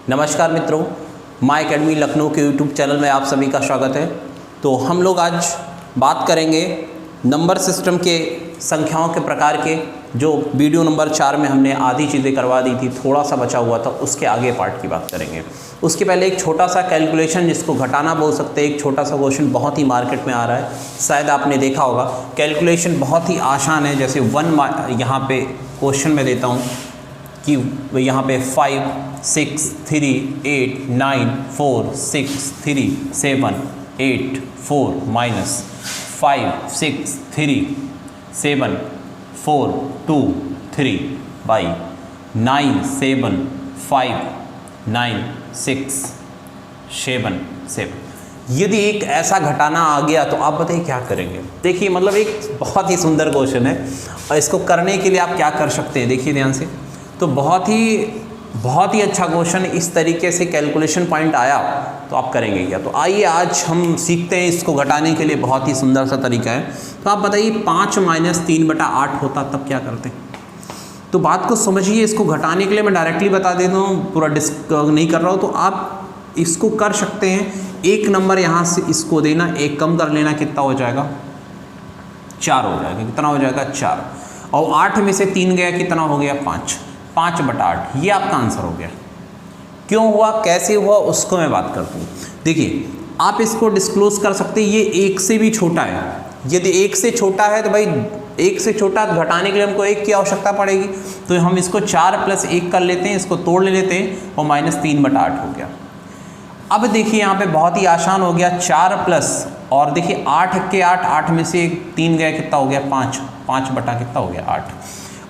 नमस्कार मित्रों, my academy Lucknow के यूट्यूब चैनल में आप सभी का स्वागत है। तो हम लोग आज बात करेंगे नंबर सिस्टम के संख्याओं के प्रकार के, जो वीडियो नंबर 4 में हमने आधी चीज़ें करवा दी थी, थोड़ा सा बचा हुआ था, उसके आगे पार्ट की बात करेंगे। उसके पहले एक छोटा सा कैलकुलेशन, जिसको घटाना बोल सकते हैं, एक छोटा सा क्वेश्चन बहुत ही मार्केट में आ रहा है, शायद आपने देखा होगा। कैलकुलेशन बहुत ही आसान है। जैसे यहाँ पे क्वेश्चन में देता हूँ कि यहाँ पे 5 6 3 8 9 4 6 3 7 8 4 माइनस 5 6 3 7 4 2 3 बाई 9 7 5 9 6 7 7। यदि एक ऐसा घटाना आ गया तो आप बताइए क्या करेंगे। देखिए, मतलब एक बहुत ही सुंदर क्वेश्चन है, और इसको करने के लिए आप क्या कर सकते हैं, देखिए ध्यान से। तो बहुत ही अच्छा क्वेश्चन, इस तरीके से कैलकुलेशन पॉइंट आया तो आप करेंगे क्या। तो आइए आज हम सीखते हैं इसको घटाने के लिए। बहुत ही सुंदर सा तरीका है। तो आप बताइए 5 - 3/8 होता तब क्या करते। तो बात को समझिए। इसको घटाने के लिए मैं डायरेक्टली बता देता हूँ, पूरा नहीं कर रहा हूँ। तो आप इसको कर सकते हैं। एक नंबर यहाँ से इसको देना, एक कम कर लेना, कितना हो जाएगा 4 हो जाएगा। कितना हो जाएगा 4। और 8 में से 3 गया, कितना हो गया 5। 5/8 ये आपका आंसर हो गया। क्यों हुआ, कैसे हुआ, उसको मैं बात करता हूँ। देखिए, आप इसको डिस्क्लोज कर सकते हैं। ये 1 से भी छोटा है। यदि 1 से छोटा है तो भाई 1 से छोटा घटाने के लिए हमको 1 की आवश्यकता पड़ेगी। तो हम इसको 4 + 1 कर लेते हैं, इसको तोड़ लेते हैं, और -3/8 हो गया। अब देखिए यहाँ पे बहुत ही आसान हो गया। 4 प्लस, और देखिए 8 के 8, 8 में से 3 गया, कितना हो गया 5। 5 बटा कितना हो गया 8।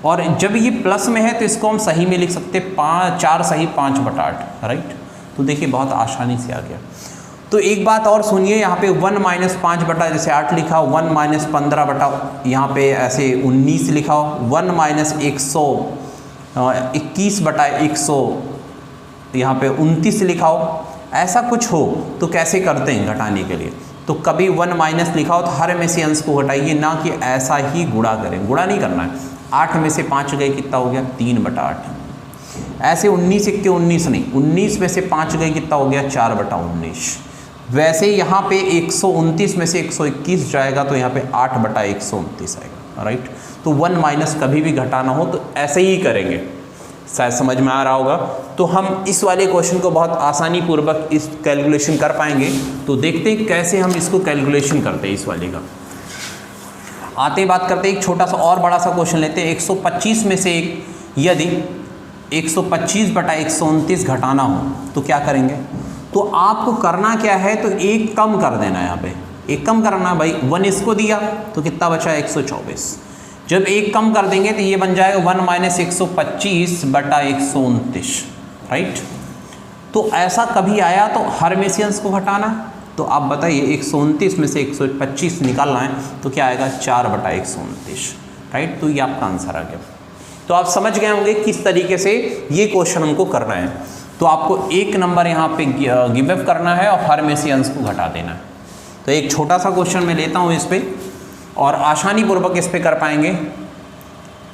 और जब ये प्लस में है तो इसको हम सही में लिख सकते हैं, 4 सही 5/8, राइट। तो देखिए बहुत आसानी से आ गया। तो एक बात और सुनिए, यहाँ पे 1 - 5 बटा, जैसे 8 लिखा हो, 1 - 15 बटा, यहाँ पे ऐसे 19 लिखा हो, 1 - 121 बटा 100, यहाँ पे 29 लिखा हो। ऐसा कुछ हो तो कैसे करते हैं घटाने के लिए। तो कभी 1 - लिखा हो तो हर में से अंश को घटाइए, ना कि ऐसा ही गुणा करें। गुणा नहीं करना है। 8 में से 5 गए, कितना हो गया 3/8। ऐसे 19 × 19 नहीं, 19 में से 5 गए, कितना हो गया 4/19। वैसे यहाँ पे 129 में से 121 जाएगा, तो यहाँ पे 8/129 आएगा, राइट। तो 1 - कभी भी घटाना हो तो ऐसे ही करेंगे। शायद समझ में आ रहा होगा। तो हम इस वाले क्वेश्चन को बहुत आसानी पूर्वक इस कैलकुलेशन कर पाएंगे। तो देखते हैं कैसे हम इसको कैलकुलेशन करते हैं इस वाले का। आते बात करते हैं, एक छोटा सा और बड़ा सा क्वेश्चन लेते हैं। 125 में से यदि 125/129 घटाना हो तो क्या करेंगे। तो आपको करना क्या है, तो एक कम कर देना है। यहाँ पे एक कम करना भाई। 1 इसको दिया तो कितना बचा 124। जब एक कम कर देंगे तो ये बन जाएगा 1 - 125/129, राइट। तो ऐसा कभी आया तो हर में से अंश को घटाना। तो आप बताइए 129 में से 125 निकालना है तो क्या आएगा 4/129, राइट। तो ये आपका आंसर आ गया। तो आप समझ गए होंगे किस तरीके से ये क्वेश्चन हमको करना है। तो आपको एक नंबर यहाँ पे गिव अप करना है और हर में से अंश को घटा देना है। तो एक छोटा सा क्वेश्चन मैं लेता हूँ इस पर, और आसानी पूर्वक इस पे कर पाएंगे।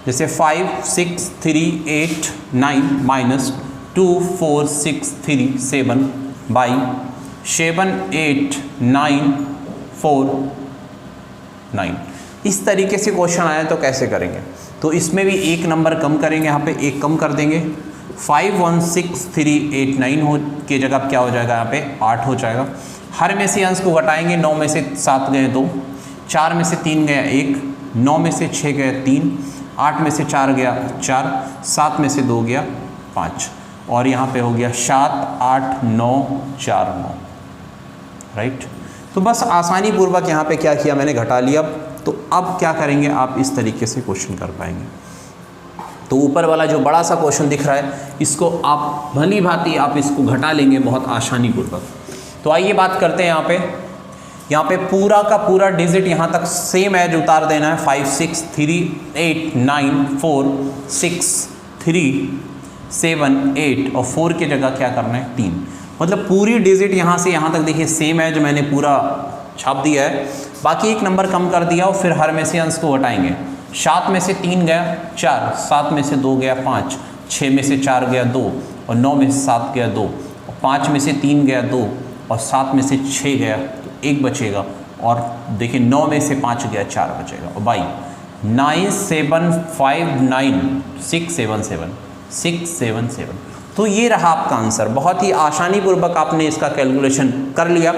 जैसे 5 6 3 8 9 -2 4 6 3 7 बाई 7 8 9 4 9। इस तरीके से क्वेश्चन आया तो कैसे करेंगे। तो इसमें भी एक नंबर कम करेंगे, यहाँ पे एक कम कर देंगे। 5 1 6 3 8 9 हो की जगह क्या हो जाएगा, यहाँ पे 8 हो जाएगा। हर में से अंश को घटाएंगे। 9 में से 7 गए 2, 4 में से 3 गया 1, 9 में से 6 गया 3, 8 में से 4 गया 4, 7 में से 2 गया 5, और यहाँ पे हो गया 7 8 9 4 9, राइट। तो बस आसानी पूर्वक यहाँ पे क्या किया मैंने, घटा लिया। तो अब क्या करेंगे, आप इस तरीके से क्वेश्चन कर पाएंगे। तो ऊपर वाला जो बड़ा सा क्वेश्चन दिख रहा है, इसको आप भली भांति आप इसको घटा लेंगे बहुत आसानी पूर्वक। तो आइए बात करते हैं। यहाँ पे पूरा का पूरा डिजिट यहाँ तक सेम एज उतार देना है। 5 6 3 8 9 4 6 3 7 8, और 4 की जगह क्या करना है 3। मतलब पूरी डिजिट यहाँ से यहाँ तक देखिए सेम एज मैंने पूरा छाप दिया है। बाकी एक नंबर कम कर दिया, और फिर हर में से अंश को हटाएंगे। 7 में से 3 गया 4, 7 में से 2 गया 5, 6 में से 4 गया 2, और 9 में से 7 गया 2, और 5 में से 3 गया 2, और 7 में से 6 गया तो 1 बचेगा, और देखिए 9 में से 5 गया 4 बचेगा। और भाई 9759 तो ये रहा आपका आंसर। बहुत ही आसानी पूर्वक आपने इसका कैलकुलेशन कर लिया।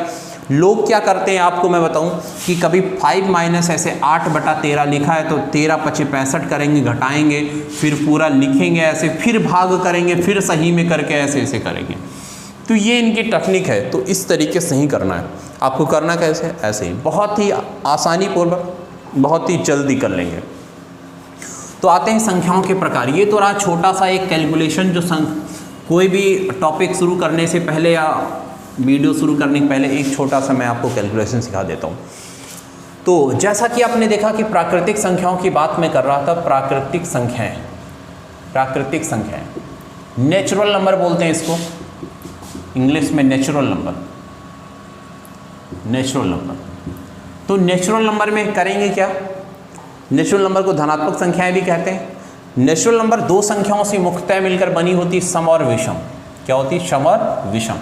लोग क्या करते हैं आपको मैं बताऊं कि कभी 5 माइनस ऐसे 8/13 लिखा है तो 13 × 5 = 65 करेंगे, घटाएंगे, फिर पूरा लिखेंगे ऐसे, फिर भाग करेंगे, फिर सही में करके ऐसे ऐसे करेंगे। तो ये इनकी टेक्निक है। तो इस तरीके से ही करना है आपको। करना कैसे? ऐसे ही बहुत ही आसानी पूर्वक, बहुत ही जल्दी कर लेंगे। तो आते हैं संख्याओं के प्रकार। ये तो रहा छोटा सा एक कैलकुलेशन जो कोई भी टॉपिक शुरू करने से पहले या वीडियो शुरू करने के पहले एक छोटा सा मैं आपको कैलकुलेशन सिखा देता हूँ। तो जैसा कि आपने देखा कि प्राकृतिक संख्याओं की बात मैं कर रहा था। प्राकृतिक संख्याएं नेचुरल नंबर बोलते हैं इसको, इंग्लिश में नेचुरल नंबर। तो नेचुरल नंबर में करेंगे क्या? नेचुरल नंबर को धनात्मक संख्याएं भी कहते हैं। नेचुरल नंबर दो संख्याओं से मुख्यतः मिलकर बनी होती, सम और विषम। क्या होती? सम और विषम,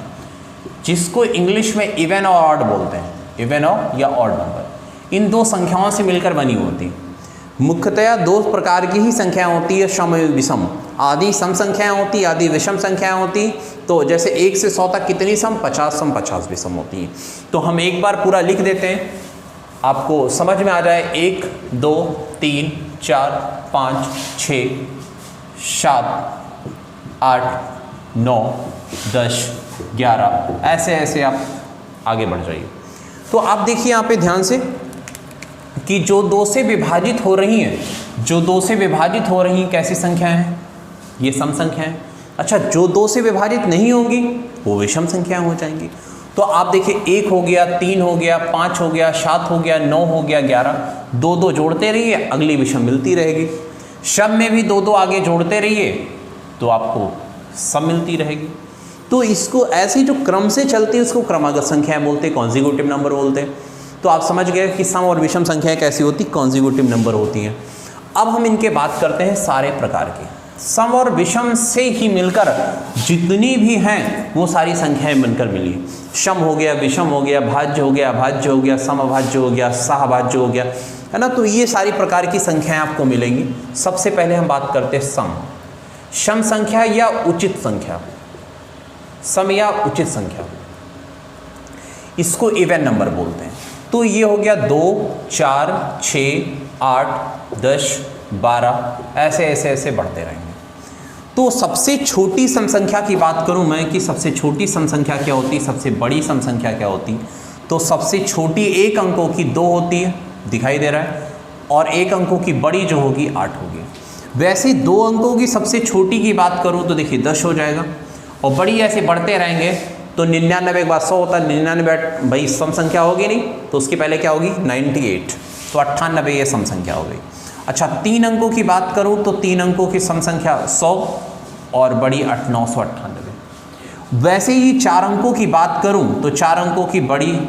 जिसको इंग्लिश में इवन और ऑड बोलते हैं। इवन और या ऑड नंबर, इन दो संख्याओं से मिलकर बनी होती। मुख्यतः दो प्रकार की ही संख्याएं होती है, सम और विषम। आदि सम संख्याएं होती, आदि विषम संख्याएं होती। तो जैसे 1 से 100 तक कितनी सम? 50 सम 50 विषम होती हैं। तो हम एक बार पूरा लिख देते हैं, आपको समझ में आ जाए। 1 2 3 4 5 6 7 8 9 10 11 ऐसे ऐसे आप आगे बढ़ जाइए। तो आप देखिए यहाँ पे ध्यान से कि जो 2 से विभाजित हो रही हैं, जो 2 से विभाजित हो रही हैं कैसी संख्याएं हैं? ये सम संख्याएं। अच्छा, जो 2 से विभाजित नहीं होंगी वो विषम संख्याएं हो जाएंगी। तो आप देखिए 1 हो गया, 3 हो गया, 5 हो गया, 7 हो गया, 9 हो गया, 11, 2 जोड़ते रहिए, अगली विषम मिलती रहेगी। सम में भी 2 आगे जोड़ते रहिए तो आपको सम मिलती रहेगी। तो इसको ऐसी जो क्रम से चलती है उसको क्रमागत संख्याएं बोलते हैं, कॉन्जिक्यूटिव नंबर बोलते हैं। तो आप समझ गए कि सम और विषम संख्याएं कैसी होती? कॉन्जिक्यूटिव नंबर होती हैं। अब हम इनके बात करते हैं सारे प्रकार की। सम और विषम से ही मिलकर जितनी भी हैं वो सारी संख्याएं बनकर मिली। सम हो गया, विषम हो गया, भाज्य हो गया, अभाज्य हो गया, समअभाज्य हो गया, सहभाज्य हो गया, है ना। तो ये सारी प्रकार की संख्याएं आपको मिलेंगी। सबसे पहले हम बात करते हैं सम संख्या या उचित संख्या। सम या उचित संख्या, इसको इवन नंबर बोलते हैं। तो ये हो गया 2 4 6 8 10 12 ऐसे ऐसे ऐसे बढ़ते रहेंगे। तो सबसे छोटी सम संख्या की बात करूं मैं कि सबसे छोटी सम संख्या क्या होती, सबसे बड़ी सम संख्या क्या होती। तो सबसे छोटी 1 अंकों की 2 होती है, दिखाई दे रहा है, और 1 अंकों की बड़ी जो होगी 8 होगी। वैसे 2 अंकों की सबसे छोटी की बात करूं तो देखिए 10 हो जाएगा, और बड़ी ऐसे बढ़ते रहेंगे तो 99 के बाद 100 होता है। 99 भाई सम संख्या होगी नहीं, तो उसके पहले क्या होगी? 98, तो 98 ये सम संख्या हो गई। अच्छा, 3 अंकों की बात करूं तो 3 अंकों की सम संख्या 100 और बड़ी 998। वैसे ही 4 अंकों की बात करूं तो 4 अंकों की बड़ी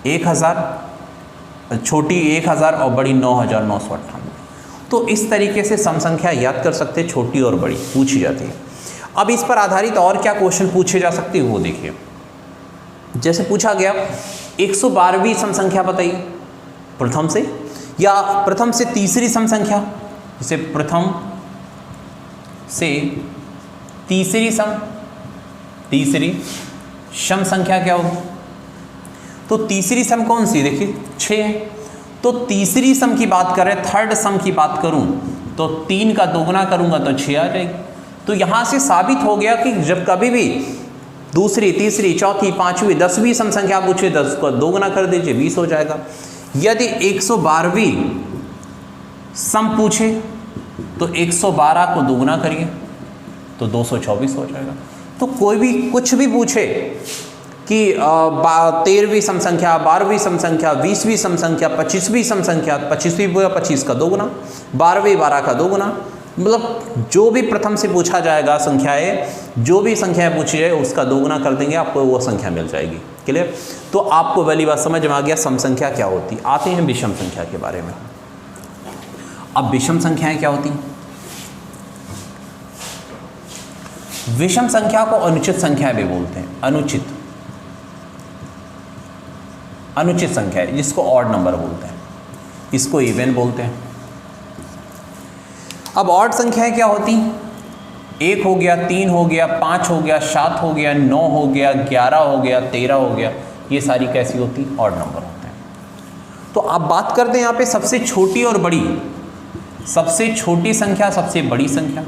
1000, छोटी 1000 और बड़ी 9998। तो इस तरीके से सम संख्या याद कर सकते, छोटी और बड़ी पूछी जाती है। अब इस पर आधारित और क्या क्वेश्चन पूछे जा सकते हैं वो देखिए। जैसे पूछा गया 112वीं सम संख्या बताइए प्रथम से, या प्रथम से तीसरी सम संख्या। जैसे प्रथम से तीसरी सम संख्या क्या होगी? तो तीसरी सम कौन सी? देखिए 6 है। तो तीसरी सम की बात करें, थर्ड सम की बात करूं तो 3 का दोगुना करूंगा तो 6 आ जाएगी। तो यहां से साबित हो गया कि जब कभी भी दूसरी, तीसरी, चौथी, पांचवी, 10वीं सम संख्या पूछे 10 को दोगुना कर दीजिए, 20 हो जाएगा। यदि 112वीं सम पूछे तो 112 को दोगुना करिए तो 224 हो जाएगा। तो कोई भी कुछ भी पूछे कि 13वीं सम संख्या, 12वीं सम संख्या, 20वीं सम संख्या, 25वीं सम संख्या, 25वीं 25 का दोगुना, 12वीं 12 का दोगुना, मतलब जो भी प्रथम से पूछा जाएगा संख्याएं, जो भी संख्याएं पूछी जाए उसका दोगुना कर देंगे, आपको वो संख्या मिल जाएगी। क्लियर? तो आपको पहली बात समझ में आ गया सम संख्या क्या होती। आते हैं विषम संख्या के बारे में। अब विषम संख्याएं क्या होती? विषम संख्या को अनुचित संख्या भी बोलते हैं। अनुचित संख्या है जिसको ऑड नंबर बोलते हैं, इसको इवन बोलते हैं। अब ऑड संख्याएं क्या होती? 1 हो गया, 3 हो गया, 5 हो गया, 7 हो गया, 9 हो गया, 11 हो गया, 13 हो गया, ये सारी कैसी होती? ऑड नंबर होते हैं। तो आप बात करते हैं यहाँ पे सबसे छोटी और बड़ी, सबसे छोटी संख्या, सबसे बड़ी संख्या।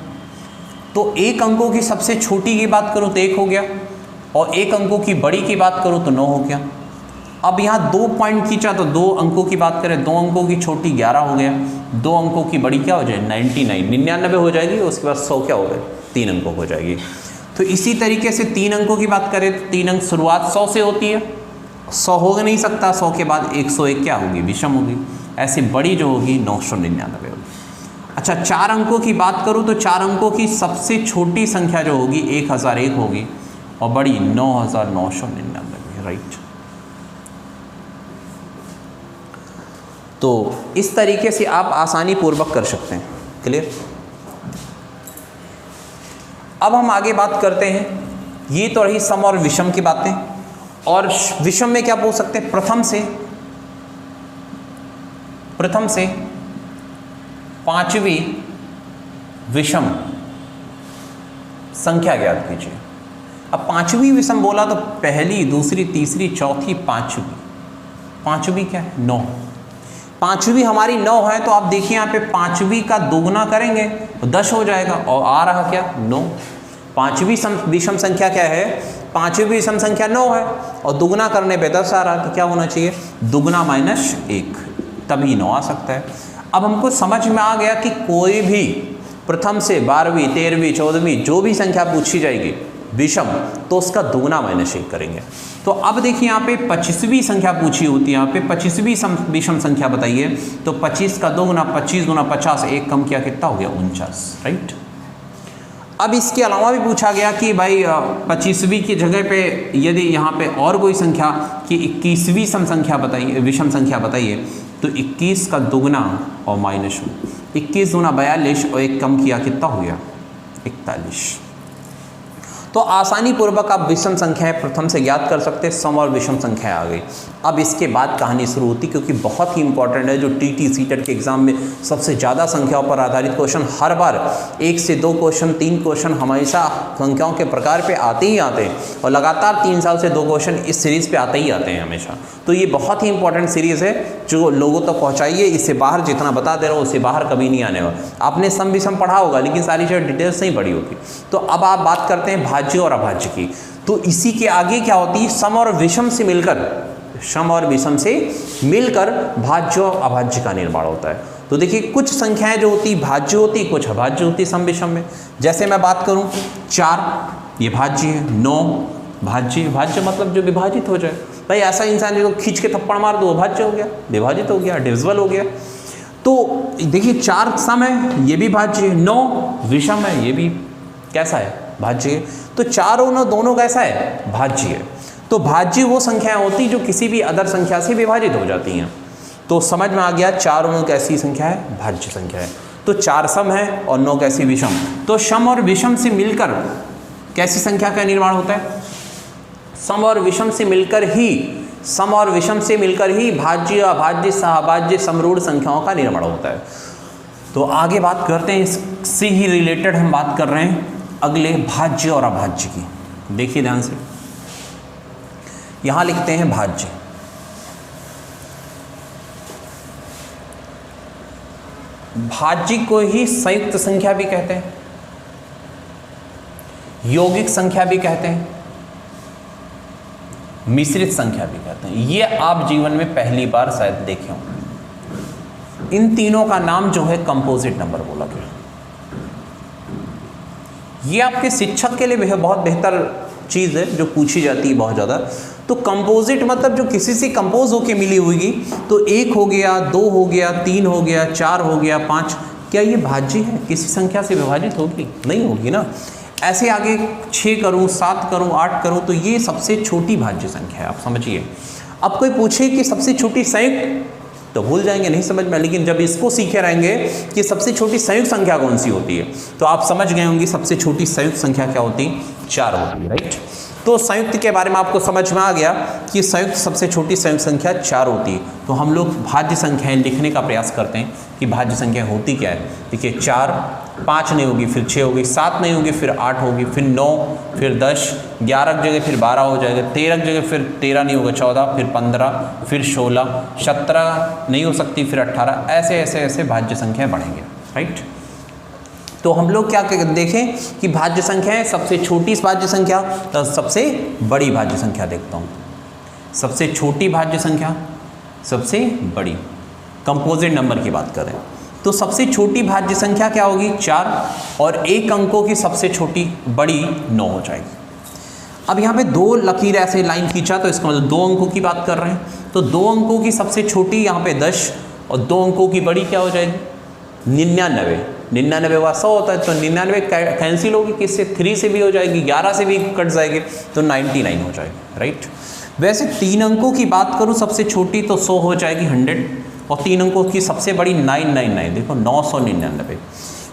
तो 1 अंकों की सबसे छोटी की बात करूँ तो 1 हो गया, और 1 अंकों की बड़ी की बात करूँ तो 9 हो गया। अब यहाँ 2 पॉइंट खींचा तो 2 अंकों की बात करें, 2 अंकों की छोटी 11 हो गया, 2 अंकों की बड़ी क्या हो जाए? 99 हो जाएगी, उसके बाद 100 क्या हो गए? 3 अंकों हो जाएगी। तो इसी तरीके से 3 अंकों की बात करें तो 3 अंक शुरुआत 100 से होती है, 100 हो नहीं सकता, 100 के बाद 101 क्या होगी? विषम होगी। ऐसे बड़ी जो होगी 999 होगी। अच्छा, 4 अंकों की बात करूँ तो 4 अंकों की सबसे छोटी संख्या जो होगी 1001 होगी, और बड़ी 9999, राइट। तो इस तरीके से आप आसानी पूर्वक कर सकते हैं। क्लियर? अब हम आगे बात करते हैं, ये तो रही सम और विषम की बातें, और विषम में क्या पूछ सकते हैं? प्रथम से 5वीं विषम संख्या ज्ञात कीजिए। अब 5वीं विषम बोला तो पहली, दूसरी, तीसरी, चौथी, 5वीं क्या है? 9। 5वीं हमारी 9 है, तो आप देखिए यहाँ पे 5वीं का दोगुना करेंगे तो 10 हो जाएगा, और आ रहा क्या? 9। 5वीं विषम संख्या क्या है? 5वीं विषम संख्या 9 है, और दुगुना करने पे 10 आ रहा, तो क्या होना चाहिए? दुगुना माइनस 1, तभी 9 आ सकता है। अब हमको समझ में आ गया कि कोई भी प्रथम से 12वीं, 13वीं, 14वीं जो भी संख्या पूछी जाएगी विषम, तो उसका दुगुना माइनस 1 करेंगे। तो अब देखिए यहाँ पे 25वीं संख्या पूछी होती है, यहाँ पे 25वीं विषम संख्या बताइए, तो 25 का दोगुना 25 गुना 50, 1 कम किया कितना हो गया? 49, राइट। अब इसके अलावा भी पूछा गया कि भाई 25वीं की जगह पे यदि यहाँ पे और कोई संख्या कि 21वीं संख्या बताइए, विषम संख्या बताइए, तो 21 का दोगुना और माइनस 21 गुना 42, और 1 कम किया कितना हो गया? 41। तो आसानी पूर्वक आप विषम संख्याएं प्रथम से ज्ञात कर सकते हैं। सम और विषम संख्याएं आ गई। अब इसके बाद कहानी शुरू होती, क्योंकि बहुत ही इंपॉर्टेंट है, जो टीटी सीटेट के एग्जाम में सबसे ज़्यादा संख्याओं पर आधारित क्वेश्चन, हर बार 1 से 2 क्वेश्चन, 3 क्वेश्चन हमेशा संख्याओं के प्रकार पे आते ही आते हैं, और लगातार 3 साल से 2 क्वेश्चन इस सीरीज़ पे आते ही आते हैं हमेशा। तो ये बहुत ही इंपॉर्टेंट सीरीज़ है, जो लोगों तक पहुँचाइए। इससे बाहर जितना बता दे रहा हूँ, उससे बाहर कभी नहीं आने वाला। आपने सम विषम पढ़ा होगा, लेकिन सारी चीज़ें डिटेल्स नहीं पढ़ी होगी। तो अब आप बात करते हैं भाज्य और अभाज्य की। तो इसी के आगे क्या होती है? सम और विषम से मिलकर भाज्य और अभाज्य का निर्माण होता है। तो देखिए, कुछ संख्याएं जो होती भाज्य होती, कुछ अभाज्य होती सम विषम में। जैसे मैं बात करूं 4, ये भाज्य है। 9 भाज्य मतलब जो विभाजित हो जाए। भाई ऐसा इंसान जो खींच के थप्पड़ मार दो, भाज्य हो गया, विभाजित हो गया, डिविजिबल हो गया। तो देखिए 4 सम है, ये भी भाज्य है। 9 विषम है, ये भी कैसा है? भाज्य है। तो 4 और 9 दोनों कैसा है? भाज्य है। तो भाज्य वो संख्याएं होती जो किसी भी अदर संख्या से विभाजित हो जाती हैं। तो समझ में आ गया 4 और 9 कैसी संख्या है? भाज्य संख्या है। तो 4 सम है और 9 कैसी? विषम। तो सम और विषम से मिलकर कैसी संख्या का निर्माण होता है? सम और विषम से मिलकर ही भाज्य, अभाज्य, सहभाज्य, समरूढ़ संख्याओं का निर्माण होता है। तो आगे बात करते हैं, इससे ही रिलेटेड हम बात कर रहे हैं अगले भाज्य और अभाज्य की। देखिए ध्यान से, यहां लिखते हैं भाज्य। भाज्य को ही संयुक्त संख्या भी कहते हैं, यौगिक संख्या भी कहते हैं, मिश्रित संख्या भी कहते हैं। ये आप जीवन में पहली बार शायद देखे होंगे। इन तीनों का नाम जो है कंपोजिट नंबर बोला गया। ये आपके शिक्षक के लिए बहुत बेहतर चीज़ है जो पूछी जाती है बहुत ज़्यादा। तो कंपोजिट मतलब जो किसी से कंपोज होके मिली होगी। तो 1 हो गया, 2 हो गया, 3 हो गया, 4 हो गया, 5, क्या ये भाज्य है? किसी संख्या से विभाजित होगी? नहीं होगी ना। ऐसे आगे 6 करूँ, 7 करूँ, 8 करूँ, तो ये सबसे छोटी भाज्य संख्या है, आप समझिए। अब कोई पूछे कि सबसे छोटी संयुक्त, तो भूल जाएंगे, नहीं समझ में। लेकिन जब इसको सीखे रहेंगे कि सबसे छोटी संयुक्त संख्या कौन सी होती है, तो आप समझ गए होंगे सबसे छोटी संयुक्त संख्या क्या होती है, 4 होती है, राइट। तो संयुक्त के बारे में आपको समझ में आ गया कि संयुक्त सबसे छोटी संयुक्त संख्या 4 होती है। तो हम लोग भाज्य संख्याएं लिखने का प्रयास करते हैं कि भाज्य संख्या होती क्या है। देखिए 4, 5 नहीं होगी, फिर 6 होगी, 7 नहीं होगी, फिर 8 होगी, फिर 9, फिर 10, 11 की जगह फिर 12 हो जाएगा, 13 की जगह फिर 13 नहीं होगा, 14, फिर 15, फिर 16, 17 नहीं हो सकती, फिर 18, ऐसे ऐसे ऐसे भाज्य संख्याएं बढ़ेंगे, राइट। तो हम लोग क्या देखें कि भाज्य संख्या है, सबसे छोटी भाज्य संख्या तो सबसे बड़ी भाज्य संख्या देखता हूँ। सबसे छोटी भाज्य संख्या, सबसे बड़ी, कंपोजिट नंबर की बात करें तो सबसे छोटी भाज्य संख्या क्या होगी, 4, और 1 अंकों की सबसे छोटी बड़ी 9 हो जाएगी। अब यहाँ पे 2 लकीर ऐसे लाइन खींचा तो इसका मतलब 2 अंकों की बात कर रहे हैं, तो 2 अंकों की सबसे छोटी यहाँ पे 10 और 2 अंकों की बड़ी क्या हो जाएगी, 99। 99 का 100 होता है, तो 99 कैंसिल होगी किससे, 3 से भी हो जाएगी, 11 से भी कट जाएगी, तो 99 हो जाएगी, राइट। वैसे 3 अंकों की बात करूँ सबसे छोटी तो 100 हो जाएगी, 100, और 3 अंकों की सबसे बड़ी 999, देखो 999।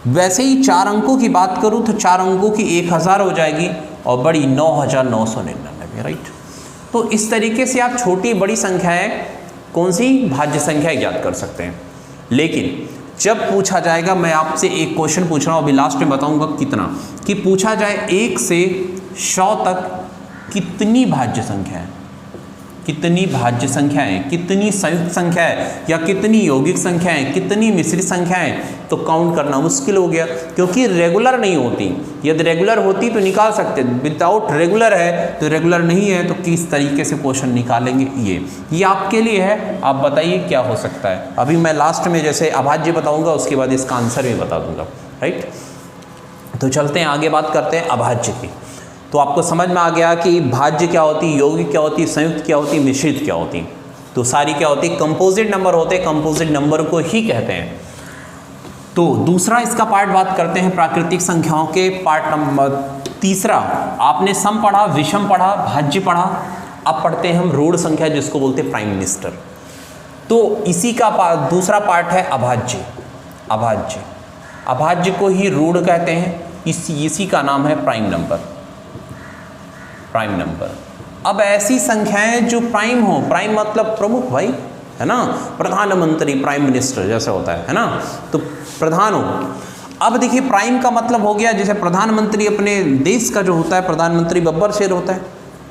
वैसे ही 4 अंकों की बात करूँ तो 4 अंकों की 1000 हो जाएगी और बड़ी 9999, राइट। तो इस तरीके से आप छोटी बड़ी संख्याएं कौन सी भाज्य संख्याएं ज्ञात कर सकते हैं। लेकिन जब पूछा जाएगा, मैं आपसे एक क्वेश्चन पूछ रहा हूँ, अभी लास्ट में बताऊंगा कितना, कि पूछा जाए 1 से 100 तक कितनी भाज्य संख्या है, कितनी भाज्य संख्याएं, कितनी संयुक्त संख्याएं, या कितनी यौगिक संख्याएं, कितनी मिश्रित संख्याएं, तो काउंट करना मुश्किल हो गया, क्योंकि रेगुलर नहीं होती। यदि रेगुलर होती तो निकाल सकते, विदाउट रेगुलर है तो रेगुलर नहीं है, तो किस तरीके से क्वेश्चन निकालेंगे, ये आपके लिए है। आप बताइए क्या हो सकता है। अभी मैं लास्ट में जैसे अभाज्य बताऊंगा, उसके बाद इसका आंसर भी बता दूंगा, राइट। तो चलते हैं आगे, बात करते हैं अभाज्य की। तो आपको समझ में आ गया कि भाज्य क्या होती, यौगिक क्या होती, संयुक्त क्या होती, मिश्रित क्या होती। तो सारी क्या होती, कंपोजिट नंबर होते, कंपोजिट नंबर को ही कहते हैं। तो दूसरा इसका पार्ट बात करते हैं प्राकृतिक संख्याओं के, पार्ट नंबर तीसरा। आपने सम पढ़ा, विषम पढ़ा, भाज्य पढ़ा, अब पढ़ते हैं हम रूढ़ संख्या, जिसको बोलते हैं प्राइम मिनिस्टर। तो इसी का दूसरा पार्ट है अभाज्य। अभाज्य, अभाज्य को ही रूढ़ कहते हैं, इसी का नाम है प्राइम नंबर। प्राइम नंबर, अब ऐसी संख्याएं जो प्राइम हो, प्राइम मतलब प्रमुख भाई, है ना, प्रधानमंत्री, प्राइम मिनिस्टर जैसे होता है ना, तो प्रधान हो। अब देखिए प्राइम का मतलब हो गया, जैसे प्रधानमंत्री अपने देश का जो होता है, प्रधानमंत्री बब्बर शेर होता है,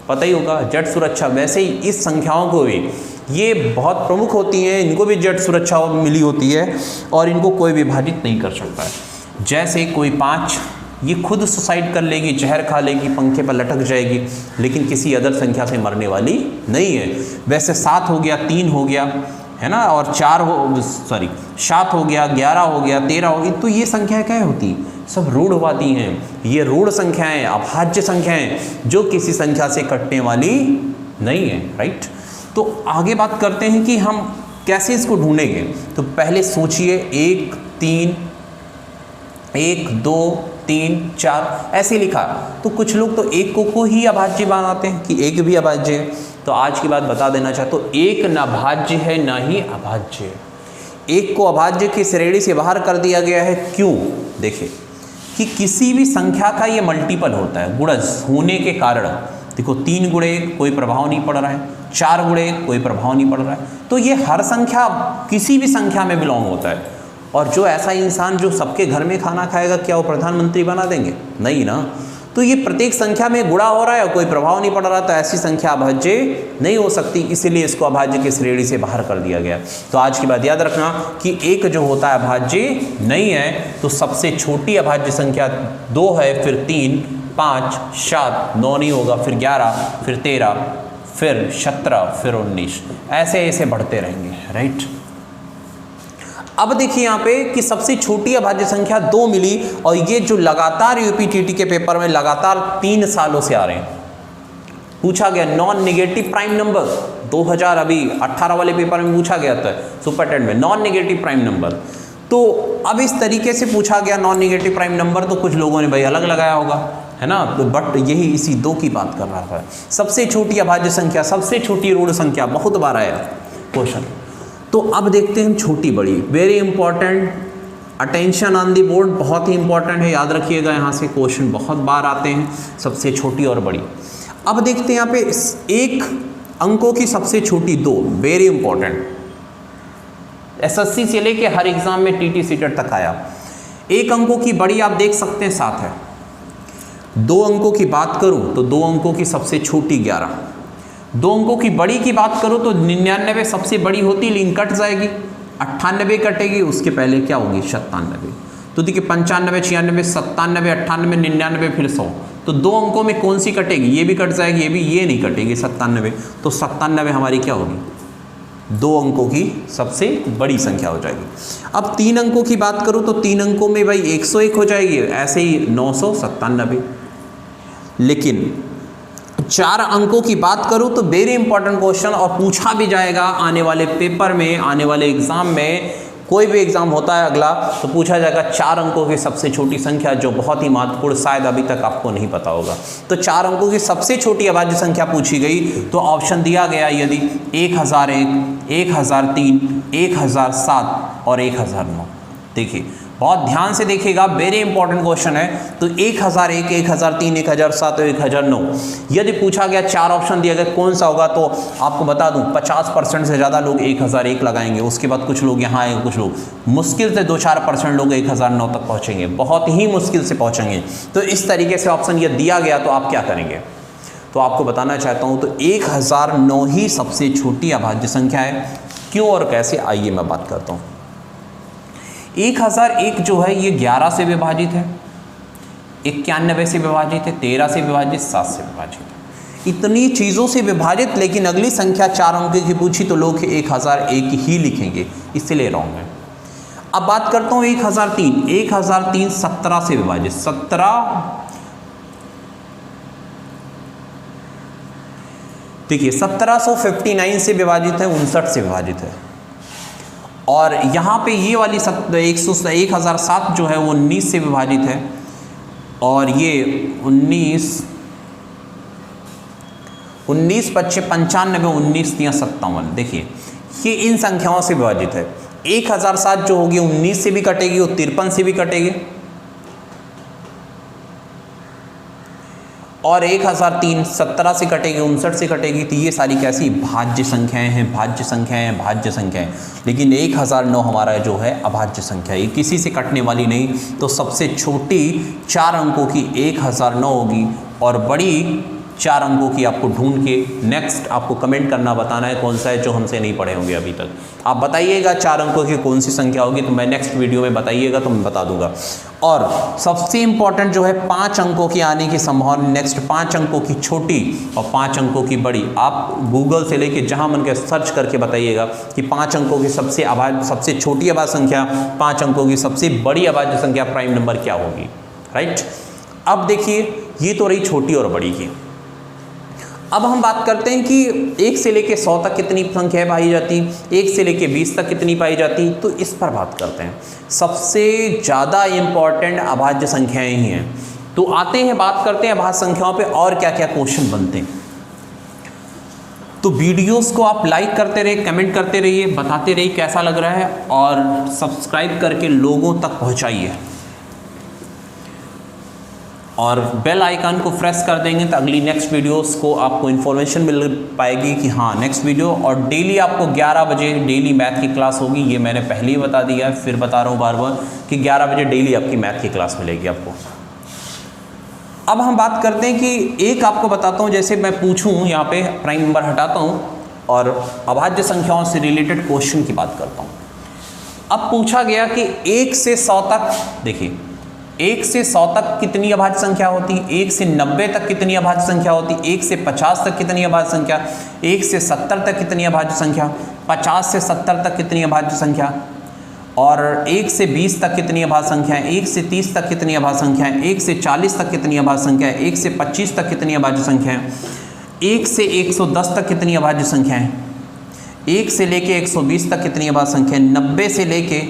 पता ही होगा, जट सुरक्षा। वैसे ही इस संख्याओं को भी, ये बहुत प्रमुख होती हैं, इनको भी जट सुरक्षा मिली होती है और इनको कोई विभाजित नहीं कर सकता है। जैसे कोई 5, ये खुद सुसाइड कर लेगी, जहर खा लेगी, पंखे पर लटक जाएगी, लेकिन किसी अदर संख्या से मरने वाली नहीं है। वैसे 7 हो गया, 3 हो गया, है ना, और 7 हो गया, 11 हो गया, 13 हो गई, तो ये संख्याएं क्या होती, सब रूढ़वादी हैं। ये रूढ़ संख्याएं, अभाज्य संख्याएं, जो किसी संख्या से कटने वाली नहीं है, राइट। तो आगे बात करते हैं कि हम कैसे इसको ढूंढेंगे। तो पहले सोचिए, 1, 3, 1, 2, 3, 4 ऐसे लिखा, तो कुछ लोग तो 1 को ही अभाज्य बनाते हैं कि 1 भी अभाज्य है। तो आज की बात बता देना चाहता हूँ, 1 न भाज्य है न ही अभाज्य है। 1 को अभाज्य की श्रेणी से बाहर कर दिया गया है। क्यों? देखिए कि किसी भी संख्या का ये मल्टीपल होता है, गुणज होने के कारण। देखो 3 गुणे 1 कोई प्रभाव नहीं पड़ रहा है, 4 गुणे 1 कोई प्रभाव नहीं पड़ रहा है, तो ये हर संख्या किसी भी संख्या में बिलोंग होता है। और जो ऐसा इंसान जो सबके घर में खाना खाएगा, क्या वो प्रधानमंत्री बना देंगे? नहीं ना। तो ये प्रत्येक संख्या में गुणा हो रहा है और कोई प्रभाव नहीं पड़ रहा, तो ऐसी संख्या अभाज्य नहीं हो सकती, इसीलिए इसको अभाज्य की श्रेणी से बाहर कर दिया गया। तो आज की बात याद रखना कि 1 जो होता है अभाज्य नहीं है, तो सबसे छोटी अभाज्य संख्या 2 है, फिर 3, 5, 7, 9 नहीं होगा, फिर 11, फिर 13, फिर 17, फिर 19, ऐसे ऐसे बढ़ते रहेंगे, राइट। अब देखिए यहाँ पे कि सबसे छोटी अभाज्य संख्या 2 मिली, और ये जो लगातार यूपीटीटी के पेपर में लगातार 3 सालों से आ रहे हैं, पूछा गया नॉन नेगेटिव प्राइम नंबर, 2018 वाले पेपर में पूछा गया था सुपरटेंडेंट में, नॉन नेगेटिव प्राइम नंबर। तो अब इस तरीके से पूछा गया नॉन नेगेटिव प्राइम नंबर, तो कुछ लोगों ने भाई अलग लगाया होगा, है ना, तो बट यही इसी 2 की बात कर रहा था। सबसे छोटी अभाज्य संख्या, सबसे छोटी ऋण संख्या, बहुत बार आया क्वेश्चन। तो अब देखते हैं छोटी बड़ी, very important, attention on the board, बहुत ही इंपॉर्टेंट है, याद रखिएगा, यहाँ से क्वेश्चन बहुत बार आते हैं, सबसे छोटी और बड़ी। अब देखते हैं यहाँ पे एक अंकों की सबसे छोटी दो, वेरी इंपॉर्टेंट, एसएससी से लेके हर एग्जाम में टीटी सीटेट तक आया। एक अंकों की बड़ी आप देख सकते हैं 7 है, 2 अंकों की बात करूं तो 2 अंकों की सबसे छोटी 11, 2 अंकों की बड़ी की बात करूं तो 99 सबसे बड़ी होती, लेकिन कट जाएगी, 98 कटेगी, उसके पहले क्या होगी 97। तो देखिए 95, 96, 97, 98, 99 फिर 100, तो 2 अंकों में कौन सी कटेगी, ये भी कट जाएगी, ये भी, ये नहीं कटेगी 97, तो 97 हमारी क्या होगी 2 अंकों की सबसे बड़ी संख्या हो जाएगी। अब 3 अंकों की बात करूं तो 3 अंकों में भाई 101 हो जाएगी, ऐसे ही 997। लेकिन 4 अंकों की बात करूं तो वेरी इंपॉर्टेंट क्वेश्चन, और पूछा भी जाएगा आने वाले पेपर में, आने वाले एग्जाम में, कोई भी एग्जाम होता है अगला तो पूछा जाएगा 4 अंकों की सबसे छोटी संख्या, जो बहुत ही महत्वपूर्ण, शायद अभी तक आपको नहीं पता होगा। तो 4 अंकों की सबसे छोटी अभाज्य संख्या पूछी गई तो ऑप्शन दिया गया, यदि 1001, 1003, 1007 और 1009। देखिए बहुत ध्यान से देखिएगा, वेरी इंपॉर्टेंट क्वेश्चन है। तो 1001, 1003, 1007 और 1009 यदि पूछा गया, 4 ऑप्शन दिया गया, कौन सा होगा, तो आपको बता दूं 50% से ज़्यादा लोग 1001 लगाएंगे, उसके बाद कुछ लोग यहाँ आएंगे, कुछ लोग मुश्किल से 2-4% लोग 1009 तक पहुँचेंगे, बहुत ही मुश्किल से पहुँचेंगे। तो इस तरीके से ऑप्शन ये दिया गया, तो आप क्या करेंगे, तो आपको बताना चाहता हूँ, तो 1009 ही सबसे छोटी अभाज्य संख्या है। क्यों और कैसे, आइए मैं बात करता हूँ। 1001 जो है ये 11 से विभाजित है, 91 से विभाजित है, 13 से विभाजित, 7 से विभाजित है, इतनी चीज़ों से विभाजित। लेकिन अगली संख्या 4 अंक की पूछी तो लोग 1001 ही लिखेंगे, इसलिए रॉन्ग है। अब बात करता हूँ 1003, 1003 17 से विभाजित, 17, देखिए 1759 से विभाजित है, 59 से विभाजित है, और यहाँ पे ये वाली 1007 जो है वो 19 से विभाजित है, और ये 19 25 95 19 या 57, देखिए ये इन संख्याओं से विभाजित है। 1007 जो होगी 19 से भी कटेगी और 53 से भी कटेगी, और 1003 17 से कटेगी, 59 से कटेगी। तो ये सारी कैसी भाज्य संख्याएं हैं, भाज्य संख्याएं हैं, भाज्य संख्याएं। लेकिन 1009 हमारा जो है अभाज्य संख्या, ये किसी से कटने वाली नहीं। तो सबसे छोटी 4 अंकों की 1009 होगी, और बड़ी 4 अंकों की आपको ढूंढ के नेक्स्ट आपको कमेंट करना, बताना है कौन सा है जो हमसे नहीं पढ़े होंगे अभी तक। आप बताइएगा 4 अंकों की कौन सी संख्या होगी, तो मैं नेक्स्ट वीडियो में बताइएगा तो मैं बता दूंगा। और सबसे इंपॉर्टेंट जो है 5 अंकों की आने की संभावना, नेक्स्ट 5 अंकों की छोटी और 5 अंकों की बड़ी। आप गूगल से लेके जहां मन के सर्च करके बताइएगा कि 5 अंकों की सबसे छोटी अभाज्य संख्या, 5 अंकों की सबसे बड़ी अभाज्य संख्या, प्राइम नंबर क्या होगी, राइट। अब देखिए ये तो रही छोटी और बड़ी की। अब हम बात करते हैं कि 1 से लेके 100 तक कितनी संख्याएं पाई जाती, 1 से लेके 20 तक कितनी पाई जाती, तो इस पर बात करते हैं। सबसे ज़्यादा इम्पॉर्टेंट अभाज्य संख्याएं ही हैं। तो आते हैं, बात करते हैं अभाज्य संख्याओं पे और क्या क्या क्वेश्चन बनते हैं। तो वीडियोस को आप लाइक करते रहिए, कमेंट करते रहिए, बताते रहिए कैसा लग रहा है, और सब्सक्राइब करके लोगों तक पहुँचाइए, और बेल आइकन को प्रेस कर देंगे तो अगली नेक्स्ट वीडियोस को आपको इन्फॉर्मेशन मिल पाएगी कि हाँ नेक्स्ट वीडियो। और डेली आपको 11 बजे डेली मैथ की क्लास होगी, ये मैंने पहले ही बता दिया है, फिर बता रहा हूँ बार बार कि 11 बजे डेली आपकी मैथ की क्लास मिलेगी आपको। अब हम बात करते हैं कि एक आपको बताता हूँ, जैसे मैं पूछूँ यहाँ पे प्राइम नंबर हटाता हूँ और अभाज्य संख्याओं से रिलेटेड क्वेश्चन की बात करता हूँ। अब पूछा गया कि 1 से 100 तक, देखिए 1 से 100 तक कितनी अभाज्य संख्या होती, 1 से 90 तक कितनी अभाज्य संख्या होती, 1 से 50 तक कितनी अभाज्य संख्या, 1 से 70 तक कितनी अभाज्य संख्या, 50 से 70 तक कितनी अभाज्य संख्या, और 1 से 20 तक कितनी अभाज्य संख्या है, 1 से 30 तक कितनी अभाज्य संख्या है, 1 से 40 तक कितनी अभाज्य संख्या है, 1 से 25 तक कितनी अभाज्य संख्या है, 1 से 110 तक कितनी अभाज्य संख्या है, 1 से लेके 120 तक कितनी अभाज्य संख्या है, 90 से लेके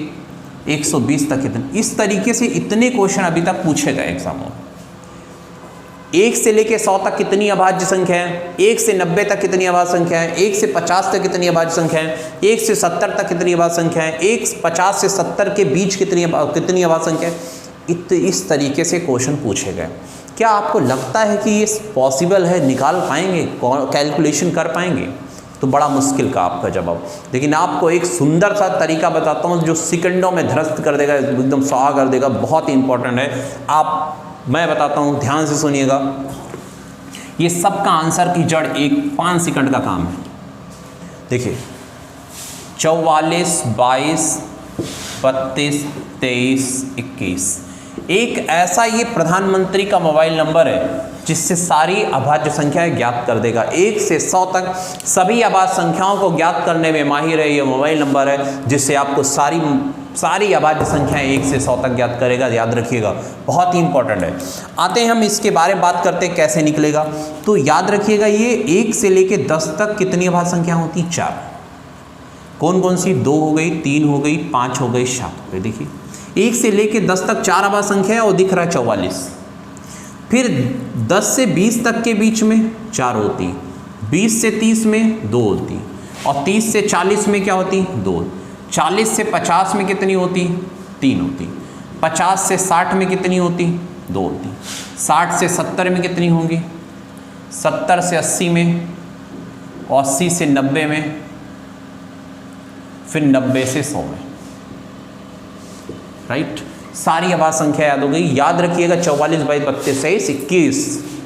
120 तक कितने। इस तरीके से इतने क्वेश्चन अभी तक पूछे गए एग्जामों में। 1 से लेके 100 तक कितनी अभाज्य संख्या है, 1 से 90 तक कितनी अभाज्य संख्या है, 1 से 50 तक कितनी अभाज्य संख्या है, 1 से 70 तक कितनी अभाज्य संख्या है, 50 से 70 के बीच कितनी अभाज्य संख्या है। इस तरीके से क्वेश्चन पूछे गए। क्या आपको लगता है कि ये पॉसिबल है, निकाल पाएंगे, कैलकुलेशन कर पाएंगे? तो बड़ा मुश्किल का आपका जवाब। लेकिन आपको एक सुंदर सा तरीका बताता हूँ जो सेकंडों में ध्वस्त कर देगा, एकदम सहा कर देगा, बहुत ही इंपॉर्टेंट है। मैं बताता हूँ, ध्यान से सुनिएगा। ये सब का आंसर की जड़ 5 सेकंड का काम है। देखिए 44, 22, 32, 23, 21 एक ऐसा ये प्रधानमंत्री का मोबाइल नंबर है जिससे सारी अभाज्य संख्याएं ज्ञात कर देगा। 1 से 100 तक सभी अभाज्य संख्याओं को ज्ञात करने में माहिर है। ये मोबाइल नंबर है जिससे आपको सारी अभाज्य संख्याएं 1 से 100 तक ज्ञात करेगा। याद रखिएगा, बहुत ही इंपॉर्टेंट है। आते हैं हम इसके बारे में बात करते हैं कैसे निकलेगा। तो याद रखिएगा, ये 1 से लेके 10 तक कितनी अभाज्य संख्या होती? 4। कौन कौन सी? 2 हो गई, 3 हो गई, 5 हो गई, 7 हो गई। देखिए 1 से लेके 10 तक 4 अभाज्य संख्या है और दिख रहा है 44। फिर 10 से 20 तक के बीच में 4 होती, 20 से 30 में 2 होती, और 30 से 40 में क्या होती? 2। 40 से 50 में कितनी होती? 3 होती। 50 से 60 में कितनी होती? 2 होती। 60 से 70 में कितनी होंगी? 70 से 80 में, 80 से 90 में, फिर 90 से 100 में। राइट, सारी अभाज्य संख्या याद हो गई। याद रखिएगा 44 × 32 = 21।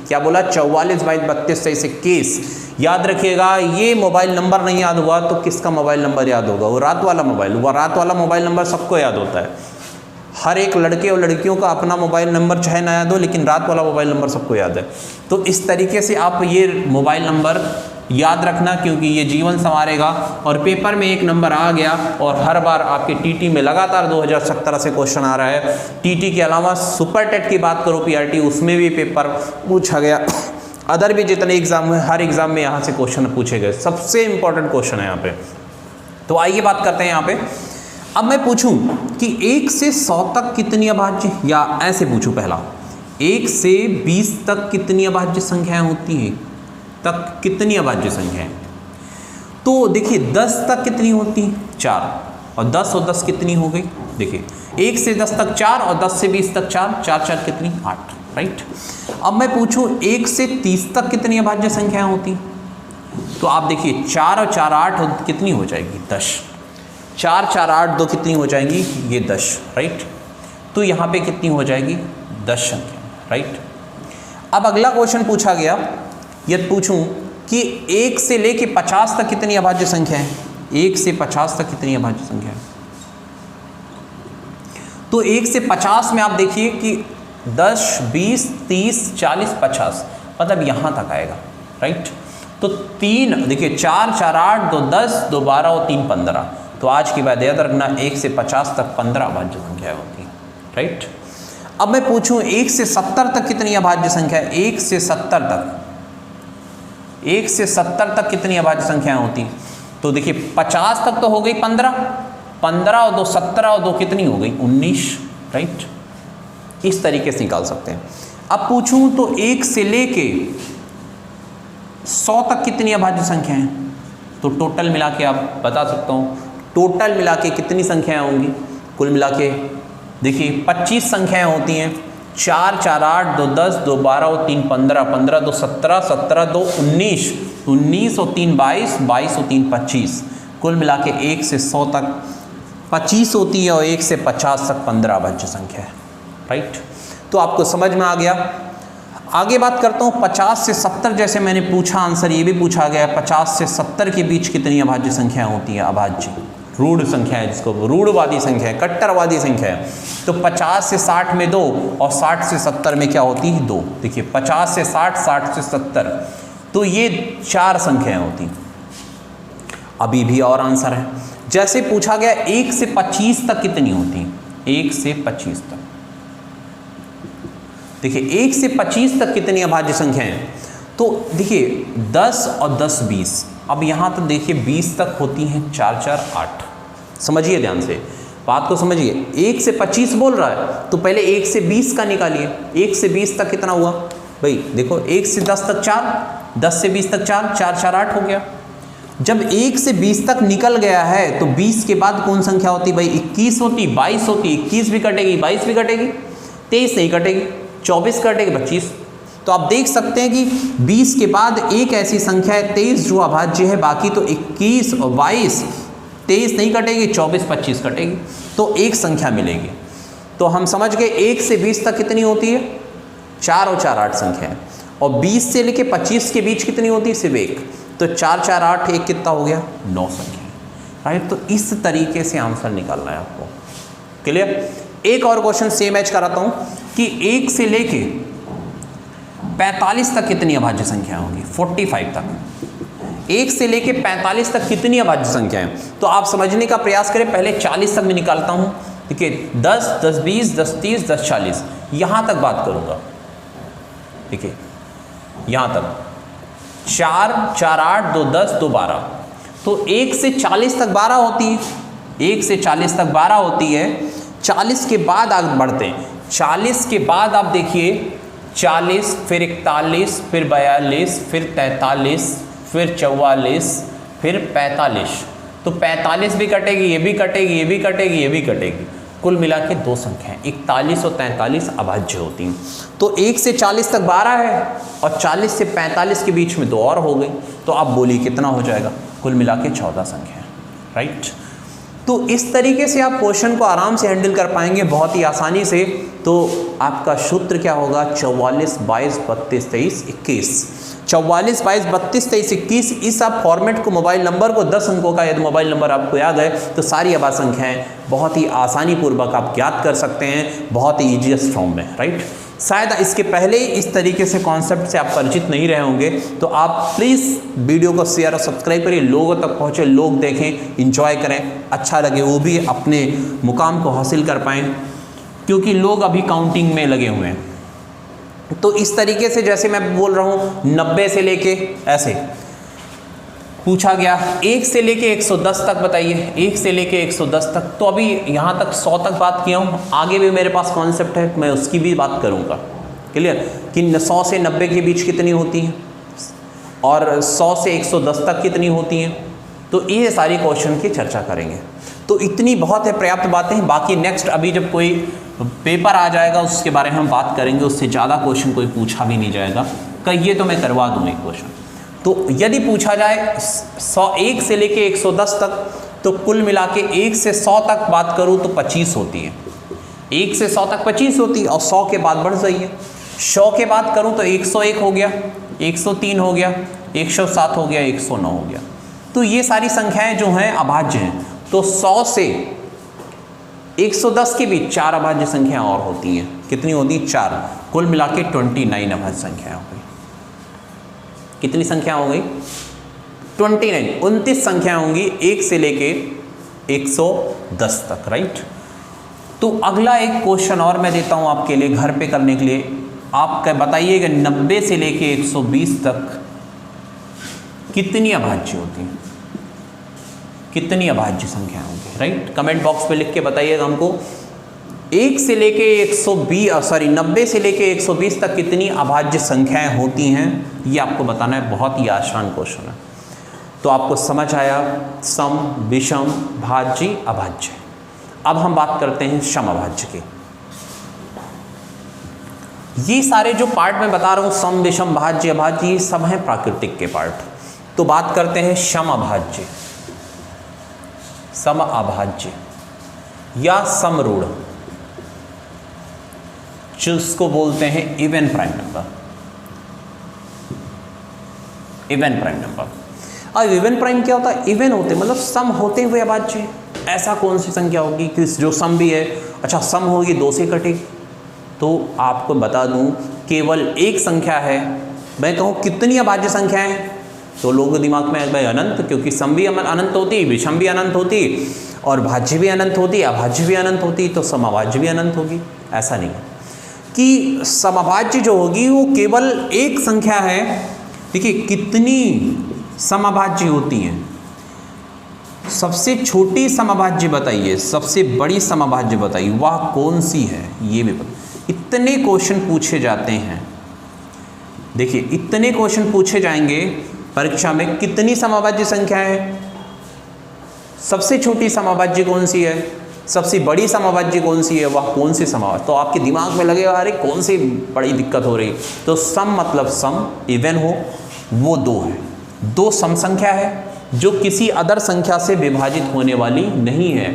क्या बोला? 44 × 32 = 21। याद रखिएगा, ये मोबाइल नंबर नहीं याद हुआ तो किसका मोबाइल नंबर याद होगा? वो रात वाला मोबाइल। वो रात वाला मोबाइल नंबर सबको याद होता है। हर एक लड़के और लड़कियों का अपना मोबाइल नंबर चाहे ना याद हो, लेकिन रात वाला मोबाइल नंबर सबको याद है। तो इस तरीके से आप ये मोबाइल नंबर याद रखना, क्योंकि ये जीवन संवारेगा। और पेपर में एक नंबर आ गया और हर बार आपके टीटी में लगातार 2017 से क्वेश्चन आ रहा है। टीटी के अलावा सुपर टेट की बात करो, पीआरटी, उसमें भी पेपर पूछा गया। अदर भी जितने एग्जाम है, हर एग्जाम में यहाँ से क्वेश्चन पूछे गए। सबसे इंपॉर्टेंट क्वेश्चन है यहाँ पे। तो आइए बात करते हैं यहाँ पे। अब मैं पूछूं कि 1 से 100 तक कितनी अभाज्य, या ऐसे पूछूं पहला, 1 से 20 तक कितनी अभाज्य संख्याएं होती हैं? तक कितनी अभाज्य संख्याएं? तो देखिए 10 तक कितनी होती? 4। और 10 और 10 कितनी हो गई? देखिए 1 से 10 तक 4 और 10 से 20 तक 4, 4 4 कितनी? 8। राइट। अब मैं पूछूं 1 से 30 तक कितनी अभाज्य संख्याएं होती? तो आप देखिए 4 और 4 8 कितनी हो जाएगी? 10। 4 4 8 2 कितनी हो जाएंगी? ये 10। राइट। तो यहाँ पे कितनी हो जाएगी? 10 संख्या। राइट। अब अगला क्वेश्चन पूछा गया, यदि पूछूं कि 1 से लेके 50 तक कितनी अभाज्य संख्या है? 1 से 50 तक कितनी अभाज्य संख्या है? तो 1 से 50 में आप देखिए कि 10 20 30 40 50, मतलब यहाँ तक आएगा। राइट। तो 3 देखिए 4 4 8 2 10 2 12 और 3 15। तो आज की बात याद रखना, 1 से 50 तक 15 अभाज्य संख्या होती है। राइट। अब मैं पूछूं 1 से 70 तक कितनी अभाज्य संख्या है? 1 से 70 तक, 1 से 70 तक कितनी अभाज्य संख्याएं होती? तो देखिए 50 तक तो हो गई 15, 15 और 2 17 और 2 कितनी हो गई? 19। राइट। इस तरीके से निकाल सकते हैं। अब पूछूं तो 1 से लेके 100 तक कितनी अभाज्य संख्याएं? तो टोटल मिला के आप बता सकता हूं, टोटल मिला के कितनी संख्याएं होंगी? कुल मिला के देखिए 25 संख्याएं होती हैं। 4 4 8 2 10 2 12 और 3 15, 15 2 17, 17 2 19, 19 और 3 22, 22 और 3 25। कुल मिला के 1 से 100 तक 25 होती है और 1 से 50 तक 15 अभाज्य संख्या है। राइट। तो आपको समझ में आ गया। आगे बात करता हूँ 50 से 70, जैसे मैंने पूछा, आंसर ये भी पूछा गया है 50 से 70 के बीच कितनी अभाज्य संख्याएं होती हैं? अभाज्य, रूढ़ संख्या है, जिसको रूढ़वादी संख्या है, कट्टरवादी संख्या है। तो 50 से 60 में 2 और 60 से 70 में क्या होती है? 2। देखिए 50 से 60, 60 से 70, तो ये 4 संख्याएं होती। अभी भी और आंसर है। जैसे पूछा गया 1 से 25 तक कितनी होती? 1 से 25 तक, देखिए 1 से 25 तक कितनी अभाज्य संख्याएं हैं? तो देखिए 10 और 10 20। अब यहाँ तक देखिए 20 तक होती हैं 4 4 8। समझिए ध्यान से, बात को समझिए। 1 से 25 बोल रहा है तो पहले 1 से 20 का निकालिए। 1 से 20 तक कितना हुआ? भाई देखो 1 से 10 तक 4, 10 से 20 तक 4, 4 4 8 हो गया। जब 1 से 20 तक निकल गया है तो 20 के बाद कौन संख्या होती भाई? 21 होती, 22 होती, 21 भी कटेगी, 22 भी कटेगी, 23 नहीं कटेगी, 24 कटेगी, 25। तो आप देख सकते हैं कि 20 के बाद एक ऐसी संख्या है 23 जो अभाज्य है, बाकी तो 21 और 22, 23 नहीं कटेगी, 24 25 कटेगी, तो एक संख्या मिलेगी। तो हम समझ गए 1 से 20 तक कितनी होती है? 4 और 4 8 संख्या है। और 20 से लेके 25 के बीच कितनी होती है? सिर्फ एक। तो 4 4 8 1 कितना हो गया? 9 संख्या, राइट। तो इस तरीके से आंसर निकालना है आपको। क्लियर? एक और क्वेश्चन सेम एज कराता हूं कि 1 से लेके 45 तक कितनी अभाज्य संख्या होगी? 45 तक। 1 से लेके 45 तक कितनी अभाज्य संख्या है? तो आप समझने का प्रयास करें। पहले 40 तक मैं निकालता हूं। देखिए 10 10 20 10 30 10 40, यहां तक बात करूंगा। देखिए यहां तक 4 4 8 2 10 2 12, तो 1 से 40 तक 12 होती है। 1 से 40 तक 12 होती है। 40 के बाद आगे बढ़ते हैं। 40 के बाद आप देखिए 40, फिर 41, फिर 42, फिर 43, फिर 44, फिर 45। तो 45 भी कटेगी, ये भी कटेगी, ये भी कटेगी, ये भी कटेगी। कुल मिला के 2 संख्याएं 41 और 43 अभाज्य होती हैं। तो 1 से 40 तक 12 है और 40 से 45 के बीच में 2 और हो गई। तो आप बोलिए कितना हो जाएगा? कुल मिला के 14 संख्याएं, राइट। तो इस तरीके से आप क्वेश्चन को आराम से हैंडल कर पाएंगे बहुत ही आसानी से। तो आपका सूत्र क्या होगा? 44 22 32 23 21। 44 22 32 23 21। इस आप फॉर्मेट को, मोबाइल नंबर को, 10 अंकों का यदि मोबाइल नंबर आपको याद है तो सारी अभाज्य संख्याएं बहुत ही आसानी पूर्वक आप ज्ञात कर सकते हैं, बहुत ही ईजीएस्ट फॉर्म में, राइट। शायद इसके पहले इस तरीके से कॉन्सेप्ट से आप परिचित नहीं रहे होंगे, तो आप प्लीज़ वीडियो को शेयर और सब्सक्राइब करिए, लोगों तक पहुँचे, लोग देखें, इंजॉय करें, अच्छा लगे, वो भी अपने मुकाम को हासिल कर पाएँ, क्योंकि लोग अभी काउंटिंग में लगे हुए हैं। तो इस तरीके से जैसे मैं बोल रहा हूँ 90 से लेके ऐसे पूछा गया, 1 से लेके 110 तक बताइए, 1 से लेके 110 तक। तो अभी यहाँ तक 100 तक बात किया हूँ, आगे भी मेरे पास कॉन्सेप्ट है, मैं उसकी भी बात करूँगा। क्लियर? कि 100 से 90 के बीच कितनी होती हैं और 100 से 110 तक कितनी होती हैं। तो ये सारी क्वेश्चन की चर्चा करेंगे। तो इतनी बहुत है, पर्याप्त बातें। बाकी नेक्स्ट अभी जब कोई पेपर आ जाएगा उसके बारे में हम बात करेंगे, उससे ज़्यादा क्वेश्चन कोई पूछा भी नहीं जाएगा। कहिए तो मैं करवा दूँ एक क्वेश्चन। तो यदि पूछा जाए 101 से लेके 110 तक, तो कुल मिला के 1 से 100 तक बात करूँ तो 25 होती है। 1 से 100 तक 25 होती है और 100 के बाद बढ़ जाइए। 100 के बाद करूँ तो 101 हो गया, 103 हो गया, 107 हो गया, 109 हो गया। तो ये सारी संख्याएं जो हैं अभाज्य हैं। तो 100 से 110 के बीच 4 अभाज्य संख्याएं और होती हैं। कितनी होती? 4। कुल मिला के 29 अभाज्य संख्याएं हो गई। कितनी संख्या हो गई? 29, 29 संख्या होंगी 1 से लेके 110 तक, राइट। तो अगला एक क्वेश्चन और मैं देता हूं आपके लिए घर पे करने के लिए। आप बताइएगा 90 से लेके 120 तक कितनी अभाज्य होती हैं? कितनी अभाज्य संख्या होंगी, राइट। कमेंट बॉक्स पे लिख के बताइएगा हमको। 1 से लेके 90 से लेके 120 तक कितनी अभाज्य संख्याएं होती हैं, ये आपको बताना है। बहुत ही आसान क्वेश्चन है। तो आपको समझ आया सम, विषम, भाज्य, अभाज्य। अब हम बात करते हैं सम अभाज्य की। ये सारे जो पार्ट मैं बता रहा हूँ, सम, विषम, भाज्य, अभाज्य, ये सब हैं प्राकृतिक के पार्ट। तो बात करते हैं सम अभाज्य, सम अभाज्य या समरूढ़, जिसको बोलते हैं even prime number. Even prime number. अब इवन प्राइम क्या होता है? इवन होते मतलब सम होते हुए अभाज्य। ऐसा कौन सी संख्या होगी कि जो सम भी है? अच्छा, सम होगी 2 से कटेगी। तो आपको बता दूं केवल एक संख्या है। मैं कहूँ कितनी अभाज्य संख्याएं हैं, तो लोगों के दिमाग में भाई अनंत, क्योंकि सम भी अनंत होती, विषम भी अनंत होती और भाज्य भी अनंत होती, अभाज्य भी अनंत होती, तो समअभाज्य भी अनंत होगी। ऐसा नहीं है कि समअभाज्य जो होगी वो केवल एक संख्या है। देखिए कितनी समअभाज्य होती हैं। सबसे छोटी समअभाज्य बताइए, सबसे बड़ी समअभाज्य बताइए, वह कौन सी है, ये भी इतने क्वेश्चन पूछे जाते हैं। देखिए इतने क्वेश्चन पूछे जाएंगे परीक्षा में, कितनी समअभाज्य संख्या है, सबसे छोटी समअभाज्य कौन सी है, सबसे बड़ी समअभाज्य कौन सी है, वह कौन सी समअभाज्य, तो आपके दिमाग में लगेगा अरे कौन सी बड़ी दिक्कत हो रही। तो सम मतलब सम इवन हो, वो दो है, दो सम संख्या है जो किसी अदर संख्या से विभाजित होने वाली नहीं है।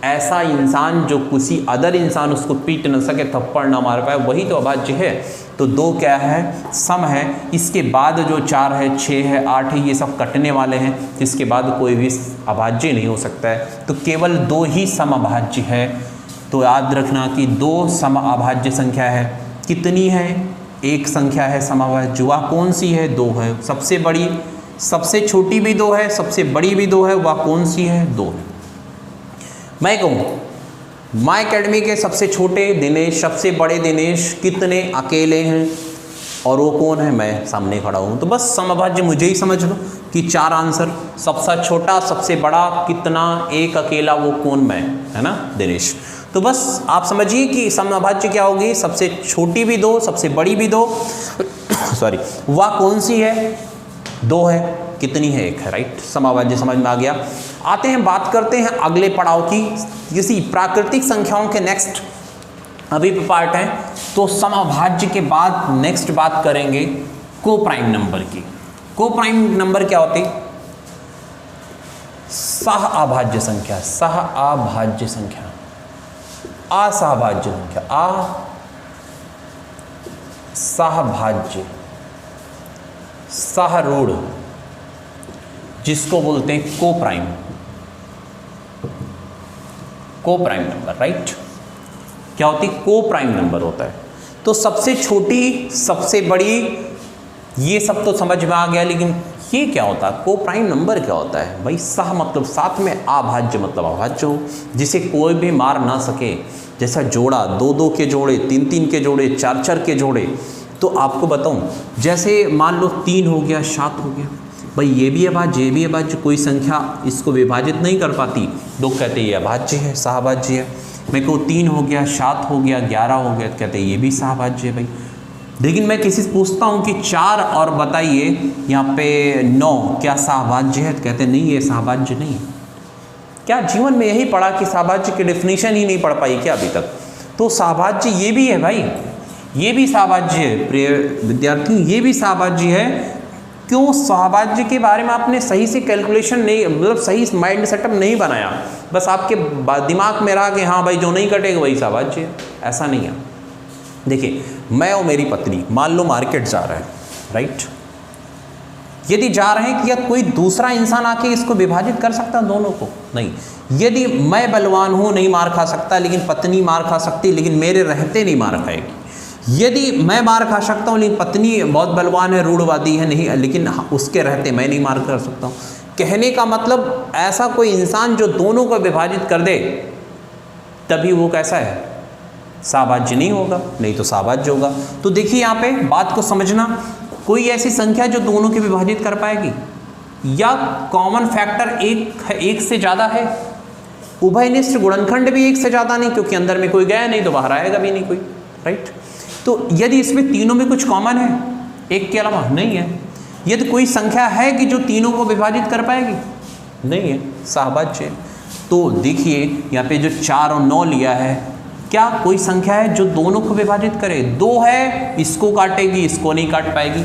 ऐसा इंसान जो किसी अदर इंसान उसको पीट न सके, थप्पड़ ना मार पाए, वही तो अभाज्य है। तो दो क्या है, सम है। इसके बाद जो 4 है, 6 है, 8 है, ये सब कटने वाले हैं, इसके बाद कोई भी अभाज्य नहीं हो सकता है। तो केवल दो ही सम अभाज्य है। तो याद रखना कि दो सम अभाज्य संख्या है। कितनी है, एक संख्या है सम अभाज्य, वह कौन सी है, दो है। सबसे बड़ी, सबसे छोटी भी दो है, सबसे बड़ी भी दो है, वह कौन सी है, दो है। मैं कहूँ माय अकेडमी के सबसे छोटे दिनेश, सबसे बड़े दिनेश कितने अकेले हैं और वो कौन है, मैं सामने खड़ा हूँ। तो बस समअभाज्य मुझे ही समझ लो कि 4 आंसर, सबसे छोटा सबसे बड़ा कितना, एक अकेला, वो कौन, मैं, है ना, दिनेश। तो बस आप समझिए कि समअभाज्य क्या होगी, सबसे छोटी भी दो, सबसे बड़ी भी दो सॉरी, वह कौन सी है, दो है, कितनी है, एक है, राइट। समअभाज्य समझ में आ गया। आते हैं, बात करते हैं अगले पड़ाव की, किसी प्राकृतिक संख्याओं के नेक्स्ट अभी पार्ट है। तो समअभाज्य के बाद नेक्स्ट बात करेंगे को प्राइम नंबर की। को प्राइम नंबर क्या होती, सह अभाज्य संख्या, सह अभाज्य संख्या, असहभाज्य संख्या, असहभाज्य, सहरूढ़, जिसको बोलते हैं को प्राइम, को प्राइम नंबर, राइट। क्या होती, को प्राइम नंबर होता है। तो सबसे छोटी, सबसे बड़ी, ये सब तो समझ में आ गया, लेकिन ये क्या होता है, को प्राइम नंबर क्या होता है भाई। सह मतलब साथ में, अभाज्य मतलब अभाज्य हो, जिसे कोई भी मार ना सके। जैसा जोड़ा, 2-2 के जोड़े, 3-3 के जोड़े, 4-4 के जोड़े। तो आपको बताऊं, जैसे मान लो 3 हो गया, 7 हो गया, भाई ये भी अभाज्य, ये भी अभाज्य, कोई संख्या इसको विभाजित नहीं कर पाती, लोग कहते हैं ये अभाज्य है, सहभाज्य है। मैं कहूँ 3 हो गया, 7 हो गया, 11 हो गया, कहते हैं ये भी सहभाज्य है भाई। लेकिन मैं किसी से पूछता हूँ कि 4 और बताइए यहाँ पे 9 क्या सहभाज्य है, तो कहते हैं नहीं, ये सहभाज्य नहीं है। क्या जीवन में यही पढ़ा कि सहभाज्य की डेफिनेशन ही नहीं पढ़ पाई क्या अभी तक। तो सहभाज्य ये भी है भाई, ये भी सहभाज्य है प्रिय विद्यार्थियों, ये भी सहभाज्य है। क्यों, सहभाज्य के बारे में आपने सही से कैलकुलेशन नहीं, मतलब सही माइंड सेटअप नहीं बनाया, बस आपके दिमाग में रहा कि हाँ भाई जो नहीं कटेगा वही सहभाज्य है। ऐसा नहीं है। देखिए मैं और मेरी पत्नी मान लो मार्केट जा रहे हैं, राइट। यदि जा रहे हैं कि या कोई दूसरा इंसान आके इसको विभाजित कर सकता है दोनों को, नहीं। यदि मैं बलवान हूँ, नहीं मार खा सकता, लेकिन पत्नी मार खा सकती, लेकिन मेरे रहते नहीं मार खाएगी। यदि मैं मार खा सकता हूँ लेकिन पत्नी बहुत बलवान है, रूढ़वादी है, नहीं, लेकिन उसके रहते मैं नहीं मार कर सकता हूँ। कहने का मतलब ऐसा कोई इंसान जो दोनों को विभाजित कर दे, तभी वो कैसा है, सहभाज्य नहीं होगा, नहीं तो सहभाज्य होगा। तो देखिए यहाँ पे बात को समझना, कोई ऐसी संख्या जो दोनों के विभाजित कर पाएगी, या कॉमन फैक्टर एक से ज़्यादा है, उभयनिष्ठ गुणनखंड भी एक से ज़्यादा नहीं, क्योंकि अंदर में कोई गया नहीं तो बाहर आएगा भी नहीं कोई, राइट। तो यदि इसमें तीनों में कुछ कॉमन है, एक के अलावा, नहीं है। यदि कोई संख्या है कि जो तीनों को विभाजित कर पाएगी, नहीं है, सहभाज्य। तो देखिए यहाँ पे जो 4 और 9 लिया है, क्या कोई संख्या है जो दोनों को विभाजित करे। 2 है, इसको काटेगी, इसको नहीं काट पाएगी।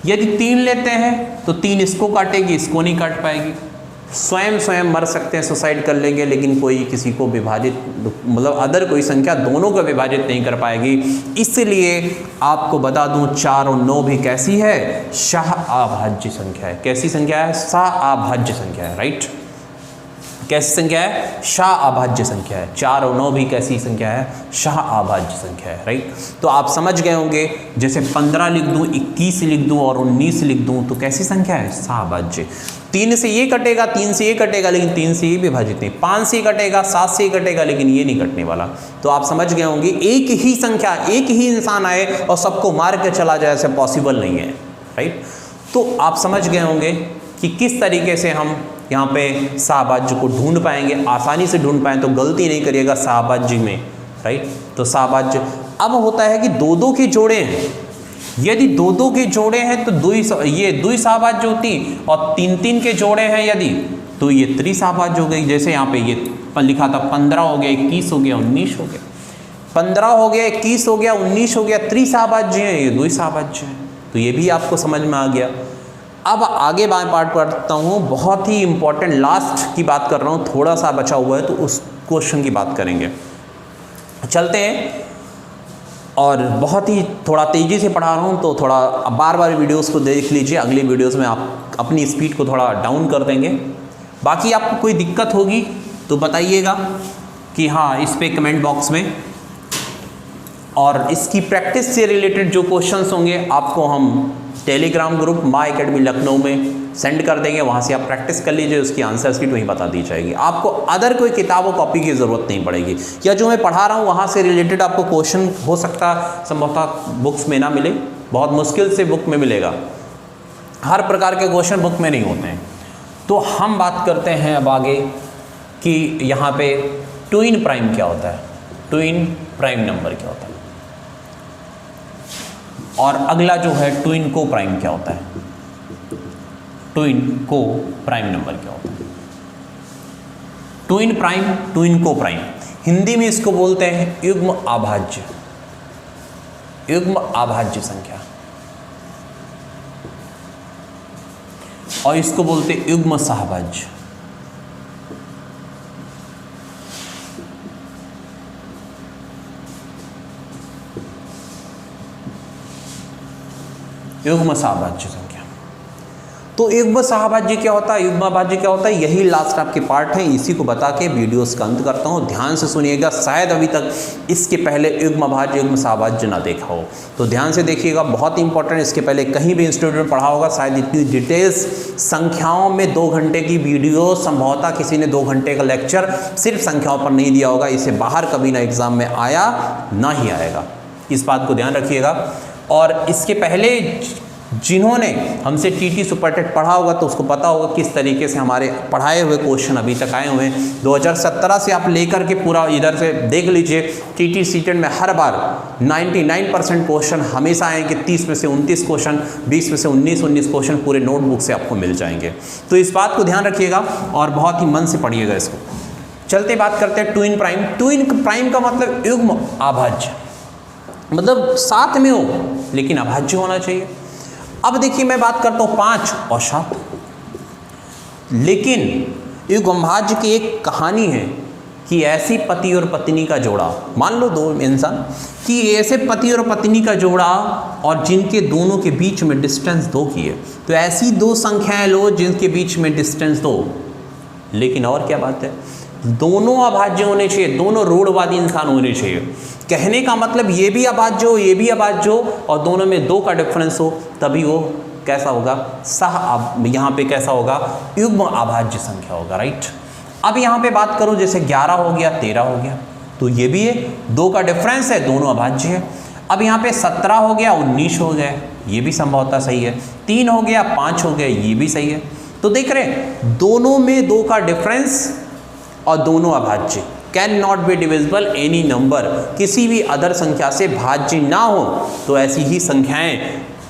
यदि 3 लेते हैं तो 3 इसको काटेगी, इसको नहीं काट पाएगी। स्वयं मर सकते हैं, सुसाइड कर लेंगे, लेकिन कोई किसी को विभाजित, मतलब अदर कोई संख्या दोनों को विभाजित नहीं कर पाएगी। इसलिए आपको बता दूं 4 और 9 भी कैसी है, सह अभाज्य संख्या है। कैसी संख्या है, सह अभाज्य संख्या है, राइट। कैसी संख्या है, सह अभाज्य संख्या है। 4 और 9 भी कैसी संख्या है, सह अभाज्य संख्या है, राइट। तो आप समझ गए होंगे, जैसे 15 लिख दूं, 21 लिख दूं और 19 लिख दूं, तो कैसी संख्या है, सह अभाज्य। 3 से ये कटेगा, 3 से ये कटेगा, लेकिन 3 से ये विभाजित नहीं। 5 से कटेगा, 7 से कटेगा, लेकिन ये नहीं कटने वाला। तो आप समझ गए होंगे, एक ही संख्या, एक ही इंसान आए और सबको मार के चला जाए, ऐसे पॉसिबल नहीं है, राइट। तो आप समझ गए होंगे कि किस तरीके से हम यहाँ पे सहभाज्य को ढूंढ पाएंगे, आसानी से ढूंढ पाएँ, तो गलती नहीं करिएगा सहभाज्य में, राइट। तो सहभाज्य अब होता है कि 2-2 के जोड़े हैं, यदि दो दो के जोड़े हैं तो ये द्विसहभाज्य होती, और तीन तीन के जोड़े हैं यदि तो ये त्रिसहभाज्य हो गई। जैसे यहाँ पे ये लिखा था 15 हो गया, 21 हो गया, 19 हो गया, 15 हो गया, 21 हो गया, 19 हो गया, त्रिसहभाज्य है, ये द्विसहभाज्य है। तो ये भी आपको समझ में आ गया। अब आगे पार्ट पढ़ता हूँ, बहुत ही इंपॉर्टेंट लास्ट की बात कर रहा हूँ, थोड़ा सा बचा हुआ है तो उस क्वेश्चन की बात करेंगे। चलते हैं, और बहुत ही थोड़ा तेज़ी से पढ़ा रहा हूँ तो थोड़ा बार बार वीडियोस को देख लीजिए, अगली वीडियोस में आप अपनी स्पीड को थोड़ा डाउन कर देंगे। बाकी आपको कोई दिक्कत होगी तो बताइएगा कि हाँ इस पे कमेंट बॉक्स में, और इसकी प्रैक्टिस से रिलेटेड जो क्वेश्चंस होंगे आपको हम टेलीग्राम ग्रुप माई अकेडमी लखनऊ में सेंड कर देंगे, वहाँ से आप प्रैक्टिस कर लीजिए, उसकी आंसर शीट वहीं बता दी जाएगी। आपको अदर कोई किताब और कॉपी की ज़रूरत नहीं पड़ेगी, या जो मैं पढ़ा रहा हूँ वहाँ से रिलेटेड आपको क्वेश्चन हो सकता संभवतः बुक्स में ना मिले, बहुत मुश्किल से बुक में मिलेगा, हर प्रकार के क्वेश्चन बुक में नहीं होते हैं। तो हम बात करते हैं अब आगे कि यहाँ पे ट्विन प्राइम क्या होता है, ट्विन प्राइम नंबर क्या होता है, और अगला जो है ट्विन को प्राइम क्या होता है, ट्विन को प्राइम नंबर क्या होता है। ट्विन प्राइम, ट्विन को प्राइम, हिंदी में इसको बोलते हैं युग्म अभाज्य, युग्म अभाज्य संख्या, और इसको बोलते हैं युग्म सहभाज्य। युग्म सहभाज्य संख्या। तो युग्म सहभाज्य क्या होता है, युग्म अभाज्य क्या होता है, यही लास्ट आपके पार्ट है। इसी को बता के वीडियोस का अंत करता हूँ। ध्यान से सुनिएगा, शायद अभी तक इसके पहले युग्म अभाज्य युग्म सहभाज्य ना देखा हो, तो ध्यान से देखिएगा, बहुत इंपॉर्टेंट। इसके पहले कहीं भी इंस्टीट्यूट में पढ़ा होगा, शायद इतनी डिटेल्स संख्याओं में 2 घंटे की वीडियो, संभवतः किसी ने 2 घंटे का लेक्चर सिर्फ संख्याओं पर नहीं दिया होगा। इससे बाहर कभी ना एग्जाम में आया ना ही आएगा, इस बात को ध्यान रखिएगा। और इसके पहले जिन्होंने हमसे टीटी सुपर टेट पढ़ा होगा तो उसको पता होगा किस तरीके से हमारे पढ़ाए हुए क्वेश्चन अभी तक आए हुए हैं। 2017 से आप लेकर के पूरा इधर से देख लीजिए, टीटी सीटेट में हर बार 99% क्वेश्चन हमेशा आएंगे। 30 में से 29 क्वेश्चन, 20 में से 19 क्वेश्चन पूरे नोटबुक से आपको मिल जाएंगे। तो इस बात को ध्यान रखिएगा और बहुत ही मन से पढ़िएगा इसको। चलते बात करते हैं ट्विन प्राइम। ट्विन प्राइम का मतलब युग्म अभाज्य, मतलब साथ में हो लेकिन अभाज्य होना चाहिए। अब देखिए मैं बात करता हूँ 5 और 7, लेकिन युग्म अभाज्य की एक कहानी है कि ऐसी पति और पत्नी का जोड़ा, मान लो 2 इंसान, कि ऐसे पति और पत्नी का जोड़ा और जिनके दोनों के बीच में डिस्टेंस 2 की है, तो ऐसी 2 संख्याएं लो जिनके बीच में डिस्टेंस 2। लेकिन और क्या बात है, दोनों अभाज्य होने चाहिए, दोनों रूढ़वादी इंसान होने चाहिए। कहने का मतलब ये भी अभाज्य हो, ये भी अभाज्य हो, और दोनों में 2 का डिफरेंस हो, तभी वो कैसा होगा, यहाँ पे कैसा होगा, युग्म अभाज्य संख्या होगा, राइट। अब यहाँ पे बात करूँ, जैसे 11 हो गया, 13 हो गया, तो ये भी है, 2 का डिफरेंस है, दोनों अभाज्य है। अब यहाँ पे 17 हो गया, 19 हो गया, ये भी संभवतः सही है। 3 हो गया, 5 हो गया, ये भी सही है। तो देख रहे हैं दोनों में 2 का डिफरेंस और दोनों अभाज्य। Can not be divisible any number, किसी भी अदर संख्या से भाज्य ना हो, तो ऐसी ही संख्याएं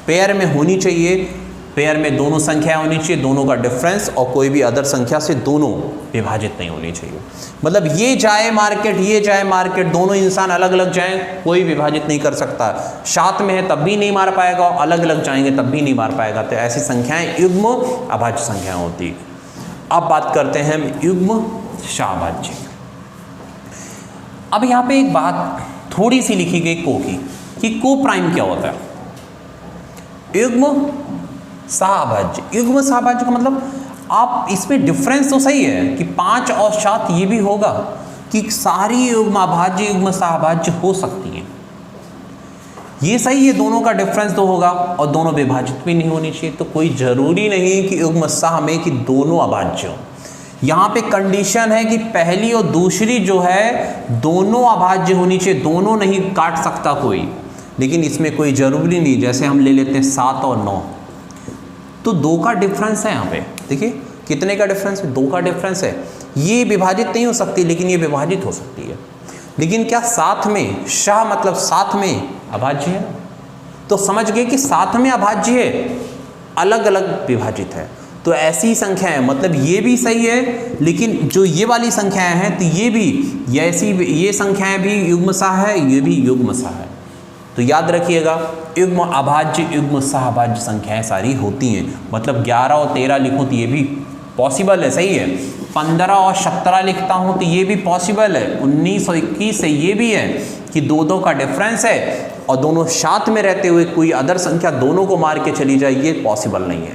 पेयर में होनी चाहिए। पेयर में दोनों संख्याएं होनी चाहिए, दोनों का डिफरेंस, और कोई भी अदर संख्या से दोनों विभाजित नहीं होनी चाहिए। मतलब ये जाए मार्केट, ये जाए मार्केट, दोनों इंसान अलग अलग जाएं, कोई विभाजित नहीं कर सकता। साथ में है तब भी नहीं मार पाएगा, और अलग अलग जाएंगे तब भी नहीं मार पाएगा। तो ऐसी संख्याएं युग्म अभाज्य संख्याएं होती है। अब बात करते हैं हम युग्म सहभाज्य। अब यहाँ पे एक बात थोड़ी सी लिखी गई को की, कि को प्राइम क्या होता है, युग्म सहभाज्य। युग्म सहभाज्य का मतलब आप इसमें डिफरेंस तो सही है कि 5 और 7 ये भी होगा कि सारी युग्म अभाज्य युग्म सहभाज्य हो सकती हैं, ये सही है, दोनों का डिफरेंस तो होगा, और दोनों विभाजित भी नहीं होनी चाहिए। तो कोई जरूरी नहीं कि युग्म सह में कि दोनों अभाज्य हो। यहाँ पे कंडीशन है कि पहली और दूसरी जो है दोनों अभाज्य होनी चाहिए, दोनों नहीं काट सकता कोई। लेकिन इसमें कोई ज़रूरी नहीं, जैसे हम ले लेते हैं 7 और 9, तो 2 का डिफरेंस है। यहाँ पे देखिए कितने का डिफरेंस है, 2 का डिफरेंस है। ये विभाजित नहीं हो सकती, लेकिन ये विभाजित हो सकती है। लेकिन क्या साथ में, शाह मतलब साथ में अभाज्य है, तो समझ गए कि 7वें अभाज्य अलग अलग विभाजित है। तो ऐसी संख्याएं, मतलब ये भी सही है, लेकिन जो ये वाली संख्याएं हैं तो ये भी ये संख्याएं भी युग्मसह है, ये भी युग्मसह है। तो याद रखिएगा, युग्म अभाज्य युग्म सहअभाज्य संख्याएं सारी होती हैं। मतलब 11 और 13 लिखूं तो ये भी पॉसिबल है, सही है। 15 और 17 लिखता हूं तो ये भी पॉसिबल है। 19 और 21 है, ये भी है कि 2 का डिफरेंस है और दोनों साथ में रहते हुए कोई अदर संख्या दोनों को मार के चली जाए, ये पॉसिबल नहीं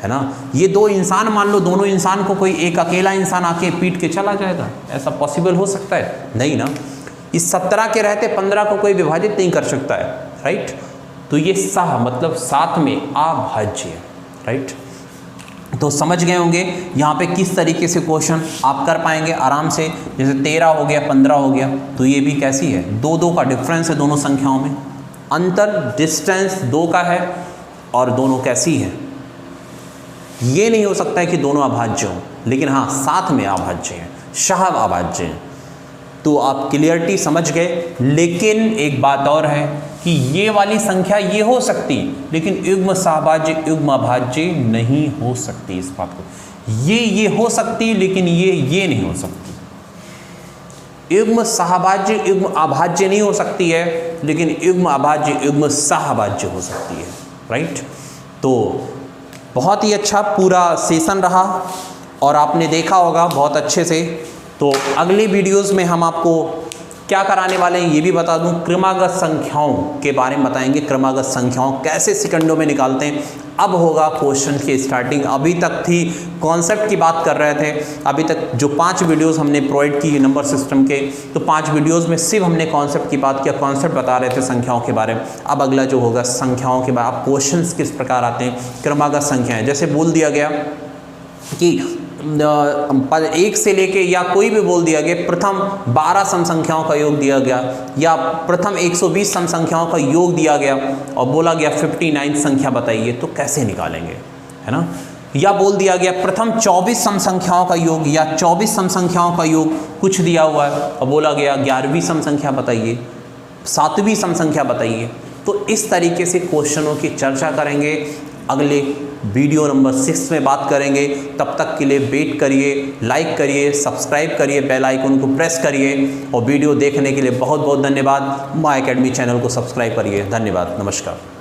है ना। ये 2 इंसान, मान लो दोनों इंसान को कोई एक अकेला इंसान आके पीट के चला जाएगा, ऐसा पॉसिबल हो सकता है? नहीं ना। इस 17 के रहते 15 को कोई विभाजित नहीं कर सकता है, राइट। तो ये सह मतलब 7 में अभाज्य है, राइट। तो समझ गए होंगे यहाँ पे किस तरीके से क्वेश्चन आप कर पाएंगे आराम से। जैसे 13 हो गया, 15 हो गया, तो ये भी कैसी है, 2 का डिफरेंस है दोनों संख्याओं में, अंतर डिस्टेंस 2 का है और दोनों कैसी है। ये नहीं हो सकता है कि दोनों अभाज्य हों, लेकिन हाँ 7 में अभाज्य हैं, सह अभाज्य हैं। तो आप क्लियरिटी समझ गए। लेकिन एक बात और है कि ये वाली संख्या ये हो सकती, लेकिन युग्म सहभाज्य युग्म अभाज्य नहीं हो सकती। इस बात को ये हो सकती, लेकिन ये नहीं हो सकती। युग्म सहभाज्य युग्म अभाज्य नहीं हो सकती है, लेकिन युग्म अभाज्य युग्म सहभाज्य हो सकती है, राइट। तो बहुत ही अच्छा पूरा सेशन रहा और आपने देखा होगा बहुत अच्छे से। तो अगले वीडियोस में हम आपको क्या कराने वाले हैं ये भी बता दूं, क्रमागत संख्याओं के बारे में बताएंगे। क्रमागत संख्याओं कैसे सेकंडों में निकालते हैं, अब होगा क्वेश्चन की स्टार्टिंग। अभी तक थी कॉन्सेप्ट की बात कर रहे थे। अभी तक जो 5 वीडियोस हमने प्रोवाइड की नंबर सिस्टम के, तो 5 वीडियोस में सिर्फ हमने कॉन्सेप्ट की बात किया, कॉन्सेप्ट बता रहे थे संख्याओं के बारे में। अब अगला जो होगा संख्याओं के बारे में, क्वेश्चन किस प्रकार आते हैं, क्रमागत संख्याएँ। जैसे बोल दिया गया कि 1 से लेके या कोई भी बोल दिया गया प्रथम 12 सम संख्याओं का योग दिया गया, या प्रथम 120 सम संख्याओं का योग दिया गया और बोला गया 59 संख्या बताइए, तो कैसे निकालेंगे, है ना। या बोल दिया गया प्रथम 24 सम संख्याओं का योग या 24 सम संख्याओं का योग कुछ दिया हुआ है और बोला गया 11वीं सम संख्या बताइए, 7वीं सम संख्या बताइए। तो इस तरीके से क्वेश्चनों की चर्चा करेंगे। अगले वीडियो नंबर 6 में बात करेंगे। तब तक के लिए वेट करिए, लाइक करिए, सब्सक्राइब करिए, बेल आइकन को प्रेस करिए और वीडियो देखने के लिए बहुत बहुत धन्यवाद। माय एकेडमी चैनल को सब्सक्राइब करिए। धन्यवाद, नमस्कार।